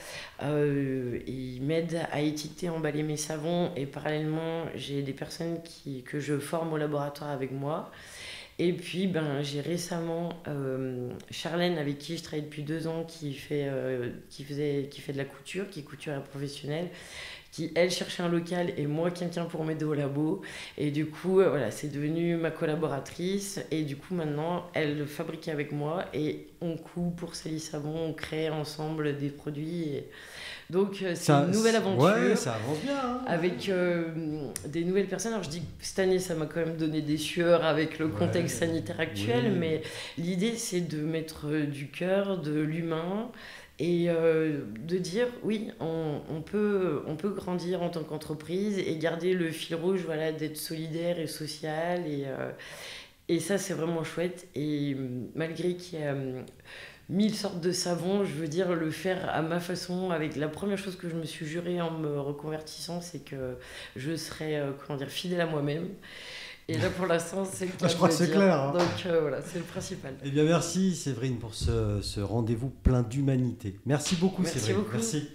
Ils m'aident à étiqueter, emballer mes savons. Et parallèlement, j'ai des personnes que je forme au laboratoire avec moi. Et puis, j'ai récemment Charlène, avec qui je travaille depuis 2 ans, qui fait de la couture, qui est couturière professionnelle, qui, elle, cherchait un local et moi, quelqu'un pour m'aider au labo. Et du coup, c'est devenu ma collaboratrice. Et du coup, maintenant, elle fabrique avec moi et on coud pour Sali Savon, on crée ensemble des produits. Donc, c'est une nouvelle aventure. Ouais, ça avance bien. Avec des nouvelles personnes. Alors, je dis que cette année, ça m'a quand même donné des sueurs avec le contexte sanitaire actuel. Mais l'idée, c'est de mettre du cœur, de l'humain. Et de dire, oui, on peut grandir en tant qu'entreprise et garder le fil rouge, d'être solidaire et social. Et ça, c'est vraiment chouette. Et malgré qu'il y a 1000 sortes de savons, je veux dire, le faire à ma façon. Avec la première chose que je me suis jurée en me reconvertissant, c'est que je serais fidèle à moi-même. Et là, pour l'instant, c'est le cas. Je crois que c'est dire. clair. Hein. Donc voilà, c'est le principal. Eh bien, merci Séverine pour ce rendez-vous plein d'humanité. Merci beaucoup, Merci Séverine. beaucoup. Merci.